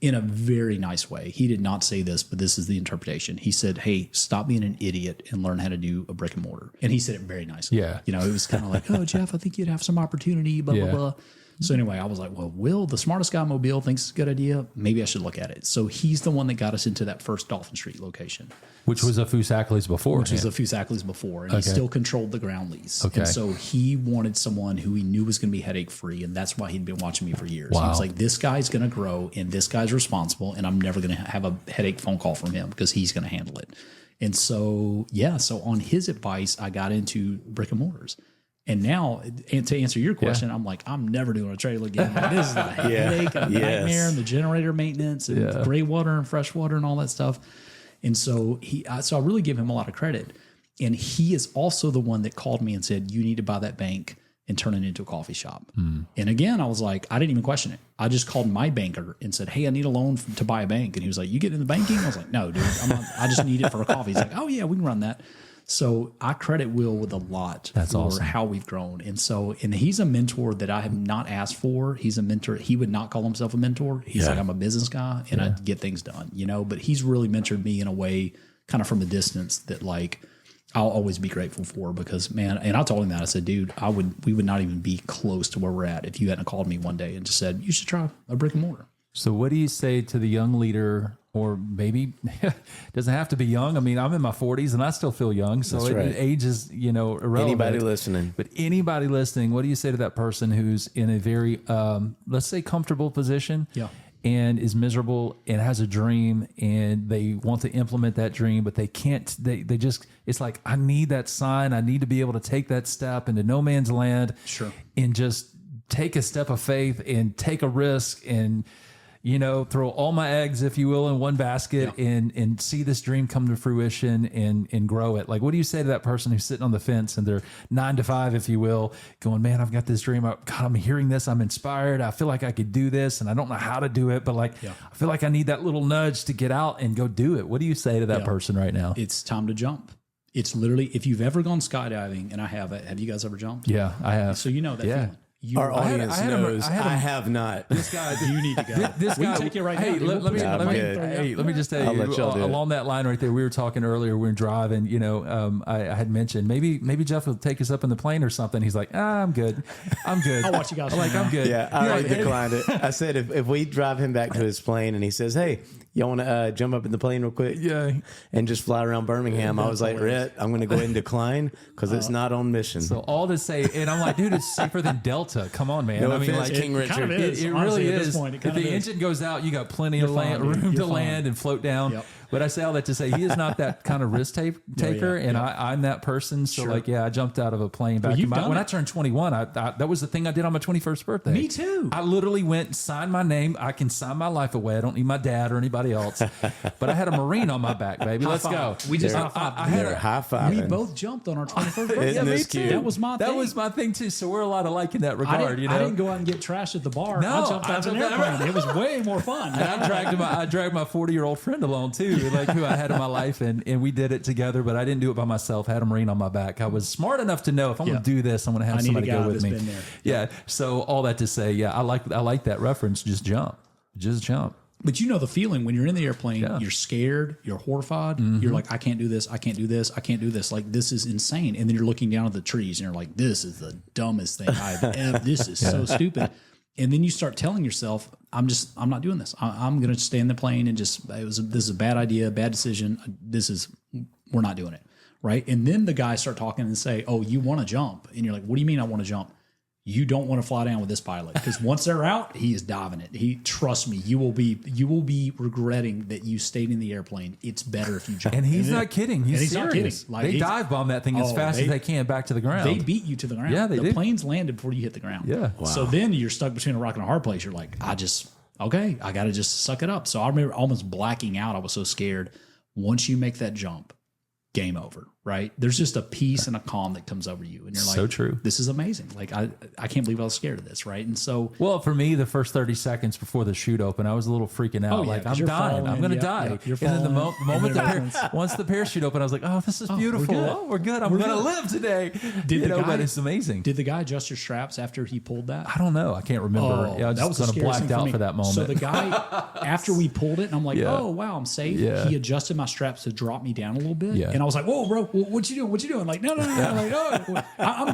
In a very nice way. He did not say this, but this is the interpretation. He said, hey, stop being an idiot and learn how to do a brick and mortar. And he said it very nicely. Yeah. You know, it was kind of like, oh, Jeff, I think you'd have some opportunity, blah, blah, blah. So anyway, I was like, well, Will, the smartest guy in Mobile, thinks it's a good idea. Maybe I should look at it. So he's the one that got us into that first Dolphin Street location. Which was a Fusackley's before. Which was a Fusackley's before. And he still controlled the ground lease. Okay. And so he wanted someone who he knew was going to be headache free. And that's why he'd been watching me for years. Wow. He was like, this guy's going to grow and this guy's responsible. And I'm never going to have a headache phone call from him because he's going to handle it. And so, so on his advice, I got into brick and mortars. And now, and to answer your question, I'm like, I'm never doing a trailer again. Like, this is a headache and a nightmare, and the generator maintenance and gray water and fresh water and all that stuff. And so I really give him a lot of credit. And he is also the one that called me and said, you need to buy that bank and turn it into a coffee shop. And again, I was like, I didn't even question it. I just called my banker and said, hey, I need a loan to buy a bank. And he was like, you get in the banking? I was like, no, dude, I just need it for a coffee. He's like, oh yeah, we can run that. So I credit Will with a lot for how we've grown. And so, and he's a mentor that I have not asked for. He's a mentor. He would not call himself a mentor. He's like, I'm a business guy and I get things done, you know, but he's really mentored me in a way kind of from a distance that like, I'll always be grateful for because man, and I told him that I said, dude, we would not even be close to where we're at if you hadn't called me one day and just said, you should try a brick and mortar. So what do you say to the young leader, or maybe doesn't have to be young? I mean, I'm in my 40s and I still feel young. So age is, irrelevant. Anybody listening. But anybody listening, what do you say to that person who's in a very, let's say, comfortable position and is miserable and has a dream and they want to implement that dream, but they can't, they just, it's like, I need that sign. I need to be able to take that step into no man's land and just take a step of faith and take a risk and, throw all my eggs, if you will, in one basket and see this dream come to fruition and grow it. Like, what do you say to that person who's sitting on the fence and they're 9 to 5, if you will, going, man, I've got this dream. God, I'm hearing this. I'm inspired. I feel like I could do this and I don't know how to do it, but I feel like I need that little nudge to get out and go do it. What do you say to that person right now? It's time to jump. It's literally, if you've ever gone skydiving, and I have you guys ever jumped? Yeah, I have. So you know that feeling. Our audience knows I have not. This guy, you need to go. This guy, take you right hey, now. let me just tell you, along that line right there, we were talking earlier, we were driving, I had mentioned maybe Jeff will take us up in the plane or something. He's like, I'm good. I'll watch you guys. I'm good. Yeah, I already declined it. I said, if we drive him back to his plane and he says, hey, y'all want to jump up in the plane real quick? Yeah. And just fly around Birmingham. I was like, Rhett, I'm going to go ahead and decline because it's not on mission. So all to say, and I'm like, dude, it's safer than Delta. Come on, man. No offense, King Richard. Kind of is, it honestly, really at this is. point, If the engine goes out, you got plenty of room to land and float down. Yep. But I say all that to say he is not that kind of risk taker, and I'm that person. So I jumped out of a plane back when I turned 21. That was the thing I did on my 21st birthday. Me too. I literally went and signed my name. I can sign my life away. I don't need my dad or anybody else. But I had a Marine on my back, baby. Let's go. We just high five. We both jumped on our 21st birthday. Yeah, me too. That was my thing. That was my thing too. So we're a lot alike in that regard. I didn't go out and get trashed at the bar. No, I jumped out of an airplane. It was way more fun. And I dragged my 40-year-old friend along too, like who I had in my life, and we did it together. But I didn't do it by myself. I had a Marine on my back. I was smart enough to know if I'm going to do this, I'm going to have somebody go with me. Yeah. So all that to say, I like that reference. Just jump. But you know the feeling when you're in the airplane, you're scared, you're horrified, you're like, I can't do this, I can't do this, I can't do this. Like, this is insane. And then you're looking down at the trees and you're like, this is the dumbest thing I've ever, this is so stupid. And then you start telling yourself, I'm not doing this. I'm going to stay in the plane and this is a bad idea, bad decision. We're not doing it. Right. And then the guys start talking and say, oh, you want to jump. And you're like, what do you mean I want to jump? You don't want to fly down with this pilot because once they're out, he is diving it. Trust me, you will be regretting that you stayed in the airplane. It's better if you jump. And he's not kidding. He's serious. Not kidding. Like, they dive bomb that thing as fast as they can back to the ground. They beat you to the ground. Yeah, they the do. plane's landed before you hit the ground. Yeah. Wow. So then you're stuck between a rock and a hard place. You're like, I got to just suck it up. So I remember almost blacking out. I was so scared. Once you make that jump, game over, right? There's just a peace and a calm that comes over you. And you're like, so true. This is amazing. Like, I can't believe I was scared of this, right? And so... Well, for me, the first 30 seconds before the chute opened, I was a little freaking out. I'm dying. I'm going to die. And then the moment once the parachute opened, I was like, oh, this is beautiful. We're good. I'm going to live today. But it's amazing. Did the guy adjust your straps after he pulled that? I don't know. I can't remember. I was just kind of blacked out for that moment. So the guy, after we pulled it, and I'm like, oh, wow, I'm safe. Yeah. He adjusted my straps to drop me down a little bit. Yeah. And I was like, whoa, bro, what you doing? Like, no. Like, oh, I'm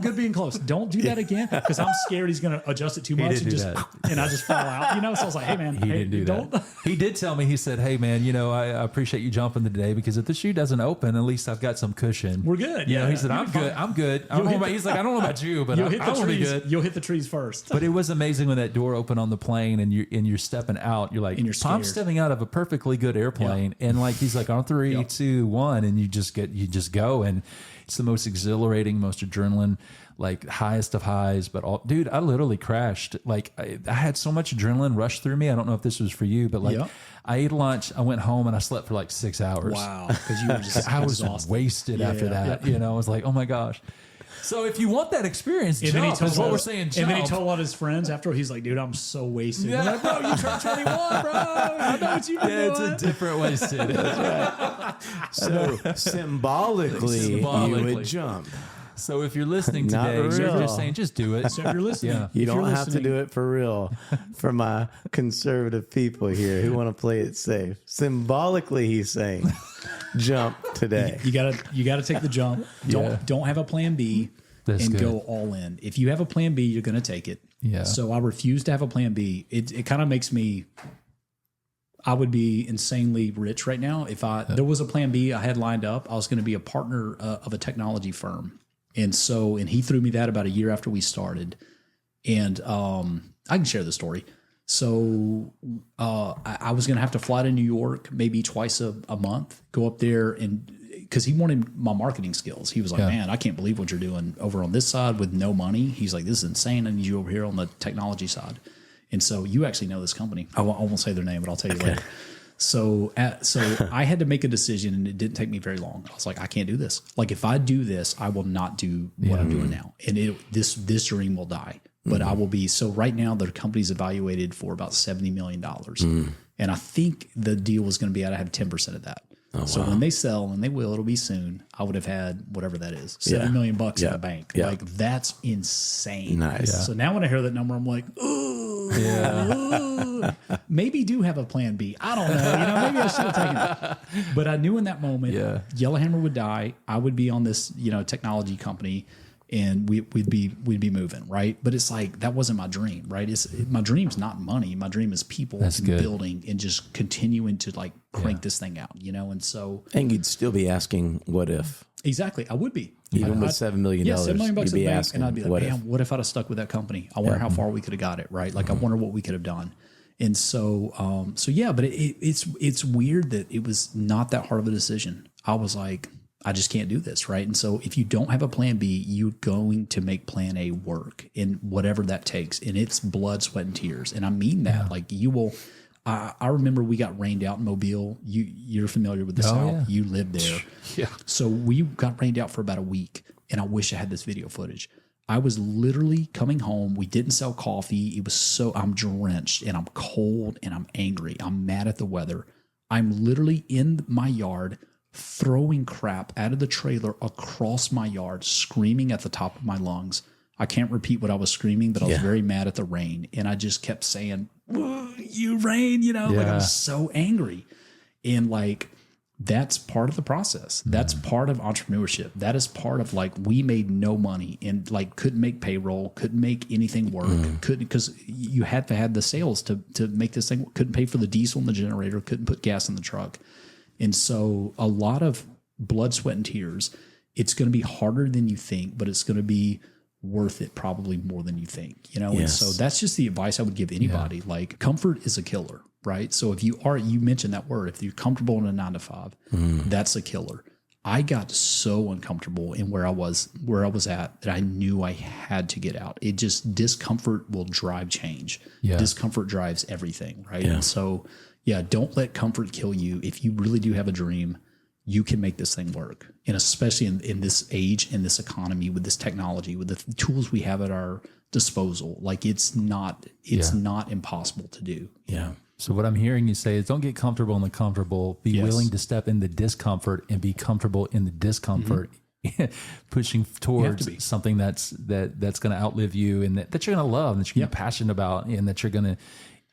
good being close. Don't do that again because I'm scared he's going to adjust it too much and I just fall out. So I was like, hey, man. He didn't do that. He did tell me, he said, hey, man, I appreciate you jumping today because if the chute doesn't open, at least I've got some cushion. We're good. He said, I'm good. He's like, I don't know about you, but I want to be good. You'll hit the trees first. But it was amazing when that door opened on the plane and you're stepping out. You're like, I'm stepping out of a perfectly good airplane. And like, he's like, on 3, 2, 1. And you just go. And it's the most exhilarating, most adrenaline, like highest of highs. But dude, I literally crashed. Like I had so much adrenaline rush through me. I don't know if this was for you, but like I ate lunch, I went home and I slept for like 6 hours. Wow. Because you were just I was wasted after that. I was like, oh my gosh. So if you want that experience, jump is what we're saying. Jump. And then he told all his friends after he's like, dude, I'm so wasted. Yeah. Like, bro, you turned 21, bro. I know what you've been doing. It's a different wasted. So symbolically, you would jump. So if you're listening today, you're just saying, just do it. So if you're listening, you don't have to do it for real. For my conservative people here who want to play it safe, symbolically, he's saying, jump today. You gotta take the jump. Don't have a plan B. Go all in. If you have a plan B, you're going to take it. Yeah. So I refuse to have a plan B. It kind of makes me. I would be insanely rich right now if there was a plan B I had lined up. I was going to be a partner of a technology firm. And he threw me that about a year after we started. And I can share the story. So I was going to have to fly to New York maybe twice a month, go up there because he wanted my marketing skills. He was like, man, I can't believe what you're doing over on this side with no money. He's like, this is insane. I need you over here on the technology side. And so you actually know this company. I won't say their name, but I'll tell you later. So I had to make a decision, and it didn't take me very long. I was like, I can't do this. Like, if I do this, I will not do what I'm doing now, and this dream will die. But I will be. So right now, the company's evaluated for about $70 million, and I think the deal was going to be I'd have 10% of that. So when they sell, and they will, it'll be soon, I would have had whatever that is, $7 million in the bank. Yeah. Like, that's insane. Nice. Yeah. So now when I hear that number, I'm like, ooh, maybe do have a plan B. I don't know. Maybe I should have taken it. But I knew in that moment, Yellowhammer would die. I would be on this, technology company, and we'd be moving, right? But it's like, that wasn't my dream, right? My dream's not money. My dream is people and building and just continuing to like crank this thing out, and so. And you'd still be asking, what if? Exactly. I would be. Even with $7 million, $7 million you'd be asking, and I'd be like, man, what if I'd have stuck with that company? I wonder how far we could have got it, right? Like, I wonder what we could have done. And so, but it's weird that it was not that hard of a decision. I was like, I just can't do this, right? And so if you don't have a plan B, you're going to make plan A work in whatever that takes. And it's blood, sweat, and tears. And I mean that. Yeah. Like, you will. I remember we got rained out in Mobile. You're familiar with the South. Yeah. You lived there. Yeah. So we got rained out for about a week. And I wish I had this video footage. I was literally coming home. We didn't sell coffee. It was I'm drenched and I'm cold and I'm angry. I'm mad at the weather. I'm literally in my yard throwing crap out of the trailer across my yard, screaming at the top of my lungs. I can't repeat what I was screaming, but I was very mad at the rain. And I just kept saying, you rain, like I'm so angry. And like, that's part of the process. That's part of entrepreneurship. That is part of like, we made no money and like couldn't make payroll, couldn't make anything work, couldn't, because you had to have the sales to make this thing, couldn't pay for the diesel in the generator, couldn't put gas in the truck. And so a lot of blood, sweat, and tears. It's going to be harder than you think, but it's going to be worth it probably more than you think, And so that's just the advice I would give anybody. Yeah. Like, comfort is a killer, right? So if you mentioned that word, if you're comfortable in a 9-to-5, that's a killer. I got so uncomfortable in where I was at that I knew I had to get out. It just, discomfort will drive change. Yeah. Discomfort drives everything, right? Yeah. And so, don't let comfort kill you. If you really do have a dream, you can make this thing work. And especially in this age, in this economy, with this technology, with the tools we have at our disposal, like it's not impossible to do. Yeah. So what I'm hearing you say is, don't get comfortable in the comfortable. Be willing to step in the discomfort and be comfortable in the discomfort, pushing towards something that's going to outlive you and that you're going to love and that you're going to be passionate about and that you're going to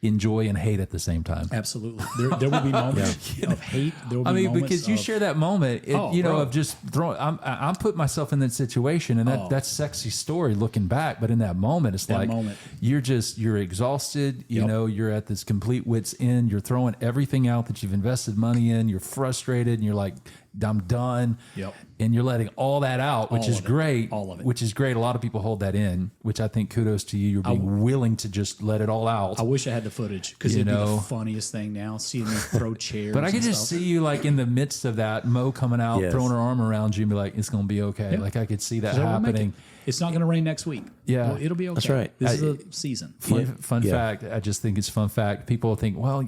enjoy and hate at the same time. Absolutely. There will be moments of hate. There will be moments because you share that moment, of just throwing, I'm putting myself in that situation, and that's a sexy story looking back. But in that moment, it's you're exhausted, you're at this complete wit's end. You're throwing everything out that you've invested money in. You're frustrated and you're like, I'm done. Yep. And you're letting all that out, which is great. All of it. Which is great. A lot of people hold that in, which I think kudos to you. You're being willing to just let it all out. I wish I had the footage, because it'd be the funniest thing now, seeing them throw chairs. But I could just see you like in the midst of that, Mo coming out, throwing her arm around you and be like, it's going to be okay. Yep. Like I could see that happening. It's not going to rain next week. Yeah. Well, it'll be okay. That's right. This is a season. Fun fact. I just think it's fun fact. People think, well,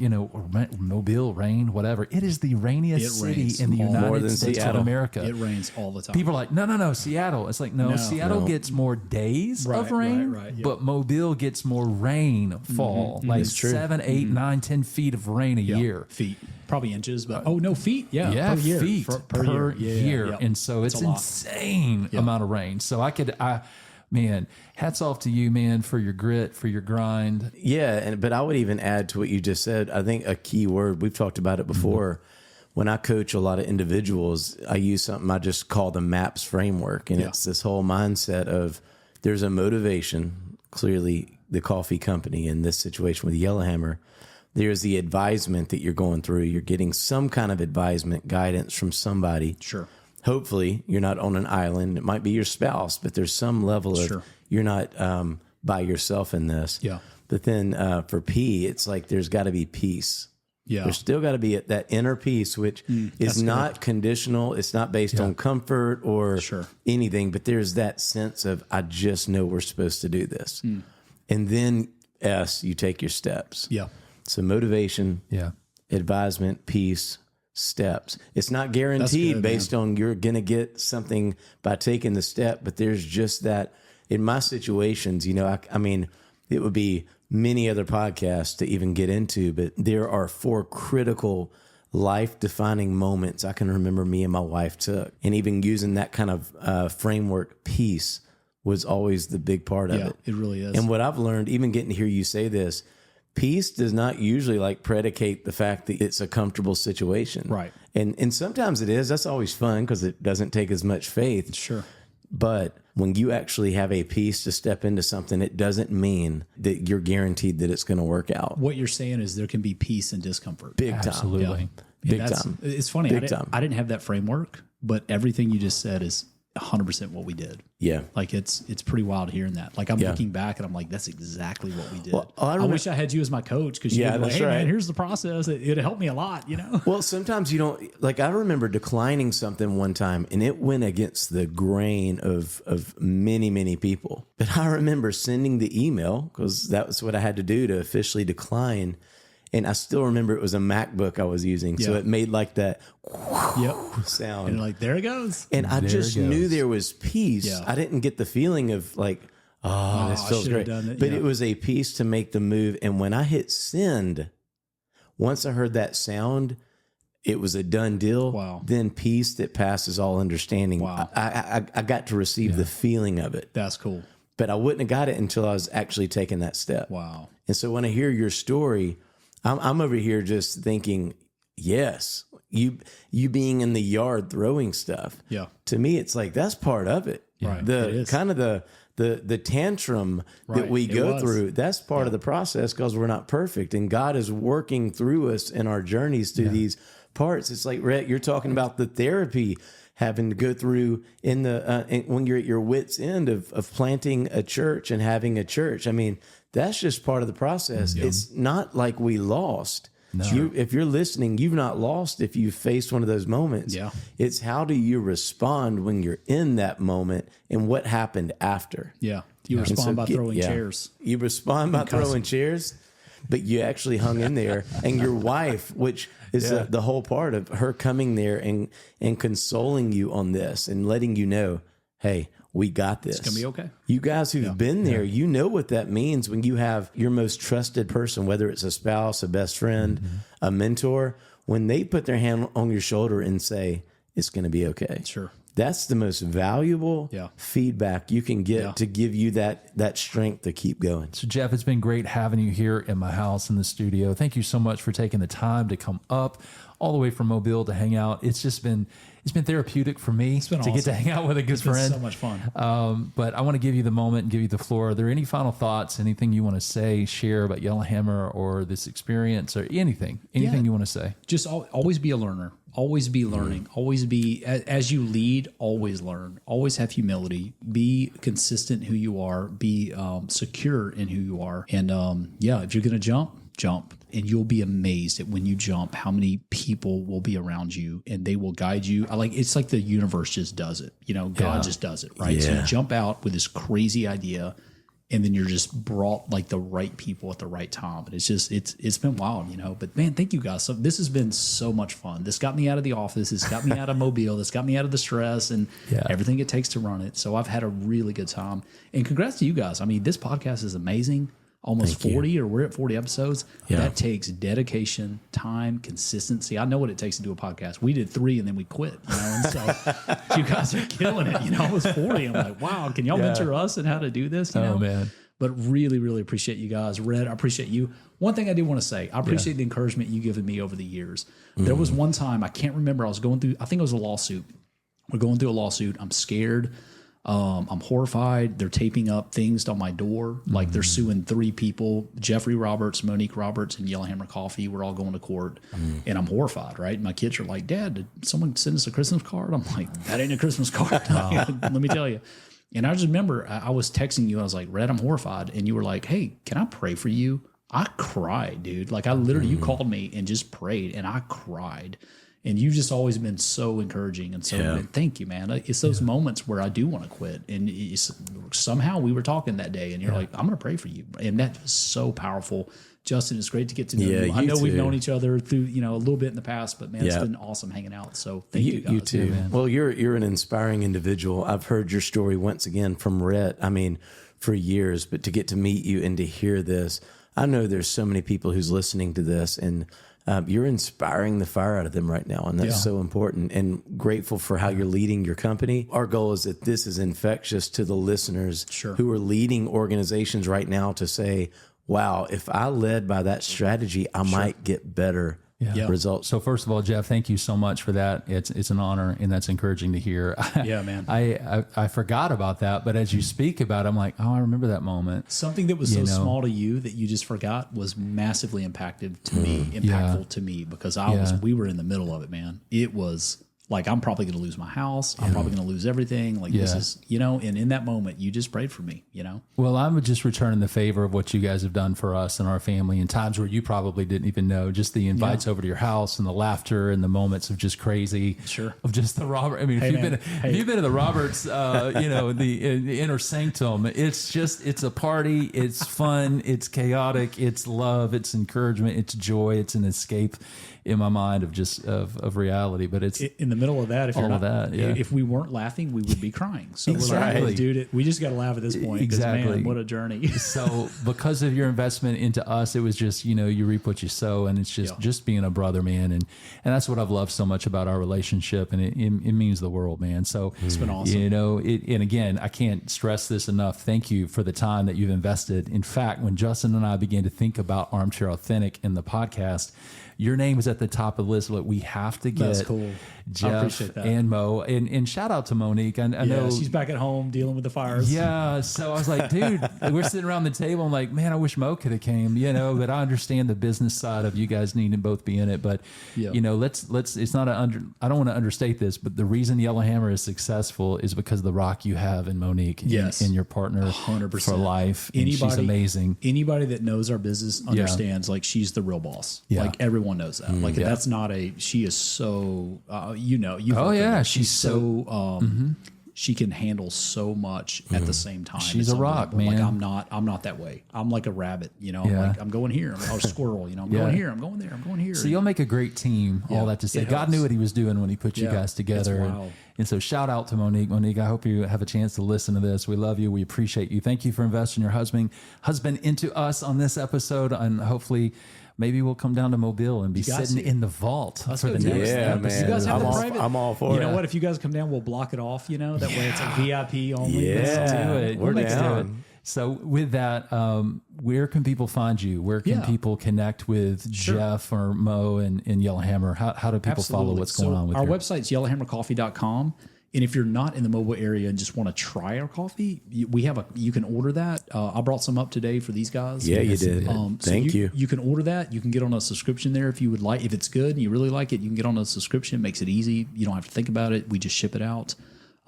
Mobile, rain, whatever. It is the rainiest city in the United States of America. It rains all the time. People are like, no, Seattle. It's like, Seattle gets more days of rain, but Mobile gets more rainfall, like 7, 8, 9, 10 feet of rain a year. Feet. Probably inches, but feet. Yeah, per year. Feet per year. Yeah. And so it's insane amount of rain. So hats off to you, man, for your grit, for your grind. Yeah, but I would even add to what you just said. I think a key word, we've talked about it before. When I coach a lot of individuals, I use something I just call the MAPS framework. And it's this whole mindset of there's a motivation, clearly the coffee company in this situation with Yellowhammer. There's the advisement that you're going through. You're getting some kind of advisement, guidance from somebody. Sure. Hopefully, you're not on an island. It might be your spouse, but there's some level of you're not by yourself in this. Yeah. But then for P, it's like there's got to be peace. Yeah. There's still got to be that inner peace, which is not conditional. It's not based on comfort or anything, but there's that sense of, I just know we're supposed to do this. And then S, you take your steps. Yeah. So motivation, advisement, peace, steps. It's not guaranteed based on you're going to get something by taking the step, but there's just that. In my situations, I mean, it would be many other podcasts to even get into, but there are 4 critical life-defining moments I can remember me and my wife took. And even using that kind of framework, peace was always the big part of it. It really is. And what I've learned, even getting to hear you say this, peace does not usually like predicate the fact that it's a comfortable situation. Right. And sometimes it is. That's always fun because it doesn't take as much faith. Sure. But when you actually have a peace to step into something, it doesn't mean that you're guaranteed that it's going to work out. What you're saying is there can be peace and discomfort. Big time. Absolutely. Big time. It's funny. I didn't have that framework, but everything you just said is 100% what we did. Yeah. Like it's pretty wild hearing that. Like I'm looking back and I'm like, that's exactly what we did. Well, I wish I had you as my coach because you'd be like, hey man, here's the process. It'd help me a lot, you know? Well, sometimes you don't, like I remember declining something one time and it went against the grain of many, many people. But I remember sending the email because that was what I had to do to officially decline. And I still remember it was a MacBook I was using. So it made like that sound. And like, there it goes. And I just knew there was peace. Yeah. I didn't get the feeling of like, this feels great. But it was a peace to make the move. And when I hit send, once I heard that sound, it was a done deal. Wow. Then peace that passes all understanding. Wow. I got to receive the feeling of it. That's cool. But I wouldn't have got it until I was actually taking that step. Wow. And so when I hear your story, I'm over here just thinking, yes, you being in the yard throwing stuff. Yeah. To me, it's like that's part of it. Right. The kind of the tantrum that we go through. That's part of the process because we're not perfect, and God is working through us in our journeys through these parts. It's like Rhett, you're talking about the therapy having to go through in the when you're at your wit's end of planting a church and having a church. I mean, that's just part of the process. It's not like we lost. No. If you're listening, you've not lost if you faced one of those moments. Yeah. It's how do you respond when you're in that moment and what happened after. Yeah. You respond by throwing chairs. You respond by throwing chairs, but you actually hung in there. And your wife, which is the whole part of her coming there and consoling you on this and letting you know, hey, we got this. It's going to be okay. You guys who've been there, you know what that means when you have your most trusted person, whether it's a spouse, a best friend, a mentor, when they put their hand on your shoulder and say, it's going to be okay. Sure. That's the most valuable feedback you can get to give you that strength to keep going. So Jeff, it's been great having you here in my house in the studio. Thank you so much for taking the time to come up all the way from Mobile to hang out. It's been therapeutic for me to get to hang out with a good friend. So much fun. But I want to give you the moment and give you the floor. Are there any final thoughts, anything you want to say, share about Yellowhammer or this experience or anything you want to say? Just always be a learner. Always be learning. Always be, as you lead, always learn. Always have humility. Be consistent who you are. Be secure in who you are. And if you're going to jump. And you'll be amazed at when you jump, how many people will be around you and they will guide you. It's like the universe just does it. You know, God just does it, right? Yeah. So you jump out with this crazy idea and then you're just brought like the right people at the right time. And it's been wild, you know, but man, thank you guys. So this has been so much fun. This got me out of the office. This got me out of Mobile. This got me out of the stress and everything it takes to run it. So I've had a really good time and congrats to you guys. I mean, this podcast is amazing. Almost 40 or we're at 40 episodes. Yeah. That takes dedication, time, consistency. I know what it takes to do a podcast. We did 3 and then we quit, you know, and so you guys are killing it. You know, I was 40. I'm like, wow, can y'all mentor us in how to do this? You know? Man. But really, really appreciate you guys. Red, I appreciate you. One thing I did want to say, I appreciate the encouragement you've given me over the years. There was one time, I can't remember, I was going through, I think it was a lawsuit. We're going through a lawsuit. I'm scared. I'm horrified. They're taping up things on my door. Like they're suing 3 people, Jeffrey Roberts, Monique Roberts, and Yellowhammer Coffee. We're all going to court and I'm horrified, right? My kids are like, Dad, did someone send us a Christmas card? I'm like, that ain't a Christmas card. Let me tell you. And I just remember I was texting you. I was like, Red, I'm horrified. And you were like, hey, can I pray for you? I cried, dude. Like I literally, you called me and just prayed and I cried. And you've just always been so encouraging. And so thank you, man. It's those moments where I do want to quit. And somehow we were talking that day and you're like, I'm going to pray for you. And that was so powerful. Justin, it's great to get to know you. I know we've known each other through, you know, a little bit in the past, but man, it's been awesome hanging out. So thank you guys. You too. Man. Well, you're an inspiring individual. I've heard your story once again from Rhett. I mean, for years, but to get to meet you and to hear this, I know there's so many people who's listening to this and you're inspiring the fire out of them right now. And that's so important, and grateful for how you're leading your company. Our goal is that this is infectious to the listeners who are leading organizations right now to say, wow, if I led by that strategy, I might get better results. So first of all, Jeff, thank you so much for that. It's an honor, and that's encouraging to hear. Yeah, man. I forgot about that, but as you speak about it, I'm like, oh, I remember that moment. Something that was so small to you that you just forgot was massively impactful to me, because we were in the middle of it, man. It was like, I'm probably going to lose my house. I'm probably going to lose everything. Like this is, and in that moment, you just prayed for me, Well, I'm just returning the favor of what you guys have done for us and our family in times where you probably didn't even know, just the invites over to your house and the laughter and the moments of just crazy, of just the Robert. I mean, if you've been to the Roberts, the inner sanctum, it's a party. It's fun. It's chaotic. It's love. It's encouragement. It's joy. It's an escape in my mind of reality, but it's in the middle of that. If we weren't laughing, we would be crying. So we're like, dude, we just got to laugh at this point. Exactly. Man, what a journey. So because of your investment into us, it was just, you reap what you sow, and it's just being a brother, man. And that's what I've loved so much about our relationship. And it means the world, man. So it's been awesome. And again, I can't stress this enough. Thank you for the time that you've invested. In fact, when Justin and I began to think about Armchair Authentic in the podcast, your name is at the top of the list. Like, we have to get Jeff and Mo, and shout out to Monique. I know she's back at home dealing with the fires. Yeah. So I was like, dude, we're sitting around the table. I'm like, man, I wish Mo could have came, but I understand the business side of you guys needing to both be in it. But, let's, it's not I don't want to understate this, but the reason Yellowhammer is successful is because of the rock you have in Monique and your partner 100% for life. She's amazing. Anybody that knows our business understands, like, she's the real boss. Yeah. Like, everyone knows that. Like, that's not she is so, she's so, she can handle so much at the same time. She's a rock, man. Like, I'm not that way. I'm like a rabbit, like, I'm going here. I'm a squirrel, I'm going here. I'm going there. I'm going here. So you'll make a great team. All that to say, God knew what he was doing when he put you guys together. And so shout out to Monique. Monique, I hope you have a chance to listen to this. We love you. We appreciate you. Thank you for investing your husband into us on this episode. And hopefully, maybe we'll come down to Mobile and be sitting in the vault for the next episode. Man. You guys have private. I'm all for it. You know what? If you guys come down, we'll block it off. That way it's a VIP only. Yeah, let's do it. We'll do it. So with that, where can people find you? Where can people connect with Jeff or Mo and Yellowhammer? How do people follow what's going on with our website's yellowhammercoffee.com. And if you're not in the mobile area and just want to try our coffee, you can order that. I brought some up today for these guys. Yeah, you did. Thank you. You can order that. You can get on a subscription there if you would like. If it's good and you really like it, you can get on a subscription. It makes it easy. You don't have to think about it. We just ship it out.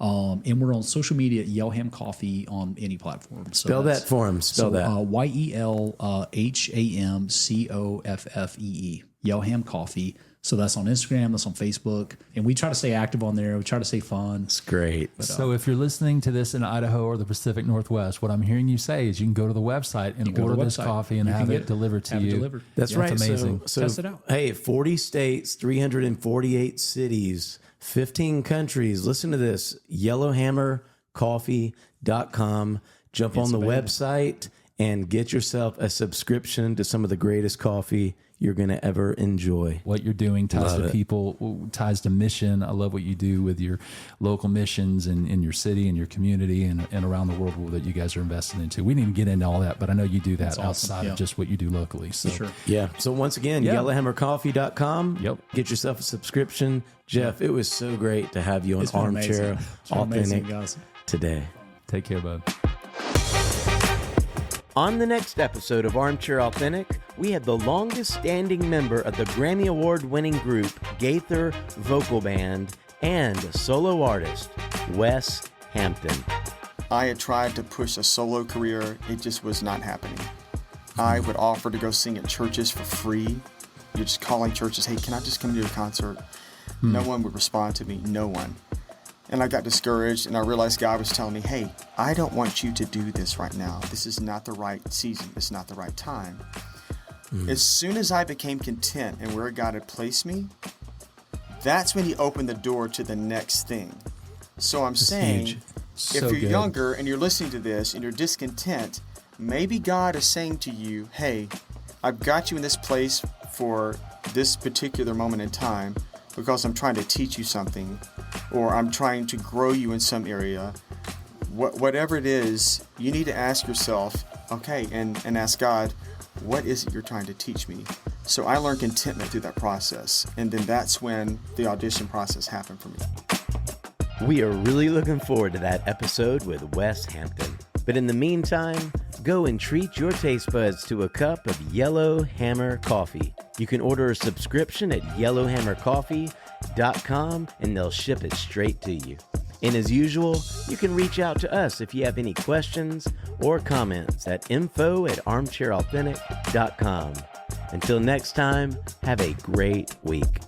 And we're on social media at Yellowhammer Coffee on any platform. So spell that for him. Spell that. YELHAMCOFFEE. Yellowhammer Coffee. So that's on Instagram, that's on Facebook, and we try to stay active on there. We try to stay fun. It's great. But, so if you're listening to this in Idaho or the Pacific Northwest, what I'm hearing you say is you can go to the website and order this coffee and have it delivered to you. That's right. That's amazing. So test it out. Hey, 40 states, 348 cities, 15 countries. Listen to this, yellowhammercoffee.com. Jump on the website and get yourself a subscription to some of the greatest coffee you're going to ever enjoy. What you're doing ties to people, ties to mission. I love what you do with your local missions in your city and your community and around the world that you guys are investing into. We didn't get into all that, but I know you do that outside of just what you do locally. So. Sure. Yeah. So once again, yellowhammercoffee.com. Yep. Get yourself a subscription. Jeff, it was so great to have you on Armchair Authentic today. Take care, bud. On the next episode of Armchair Authentic, we have the longest standing member of the Grammy Award winning group Gaither Vocal Band and solo artist, Wes Hampton. I had tried to push a solo career. It just was not happening. I would offer to go sing at churches for free. You're just calling churches, hey, can I just come to your concert? No one would respond to me, no one. And I got discouraged, and I realized God was telling me, hey, I don't want you to do this right now. This is not the right season. It's not the right time. As soon as I became content in where God had placed me, that's when he opened the door to the next thing. So I'm saying, if you're younger and you're listening to this and you're discontent, maybe God is saying to you, hey, I've got you in this place for this particular moment in time because I'm trying to teach you something, or I'm trying to grow you in some area. Whatever it is, you need to ask yourself, okay, and ask God, what is it you're trying to teach me? So I learned contentment through that process, and then that's when the audition process happened for me. We are really looking forward to that episode with Wes Hampton. But in the meantime, go and treat your taste buds to a cup of Yellowhammer Coffee. You can order a subscription at yellowhammercoffee.com and they'll ship it straight to you. And as usual, you can reach out to us if you have any questions or comments at info@armchairauthentic.com. Until next time, have a great week.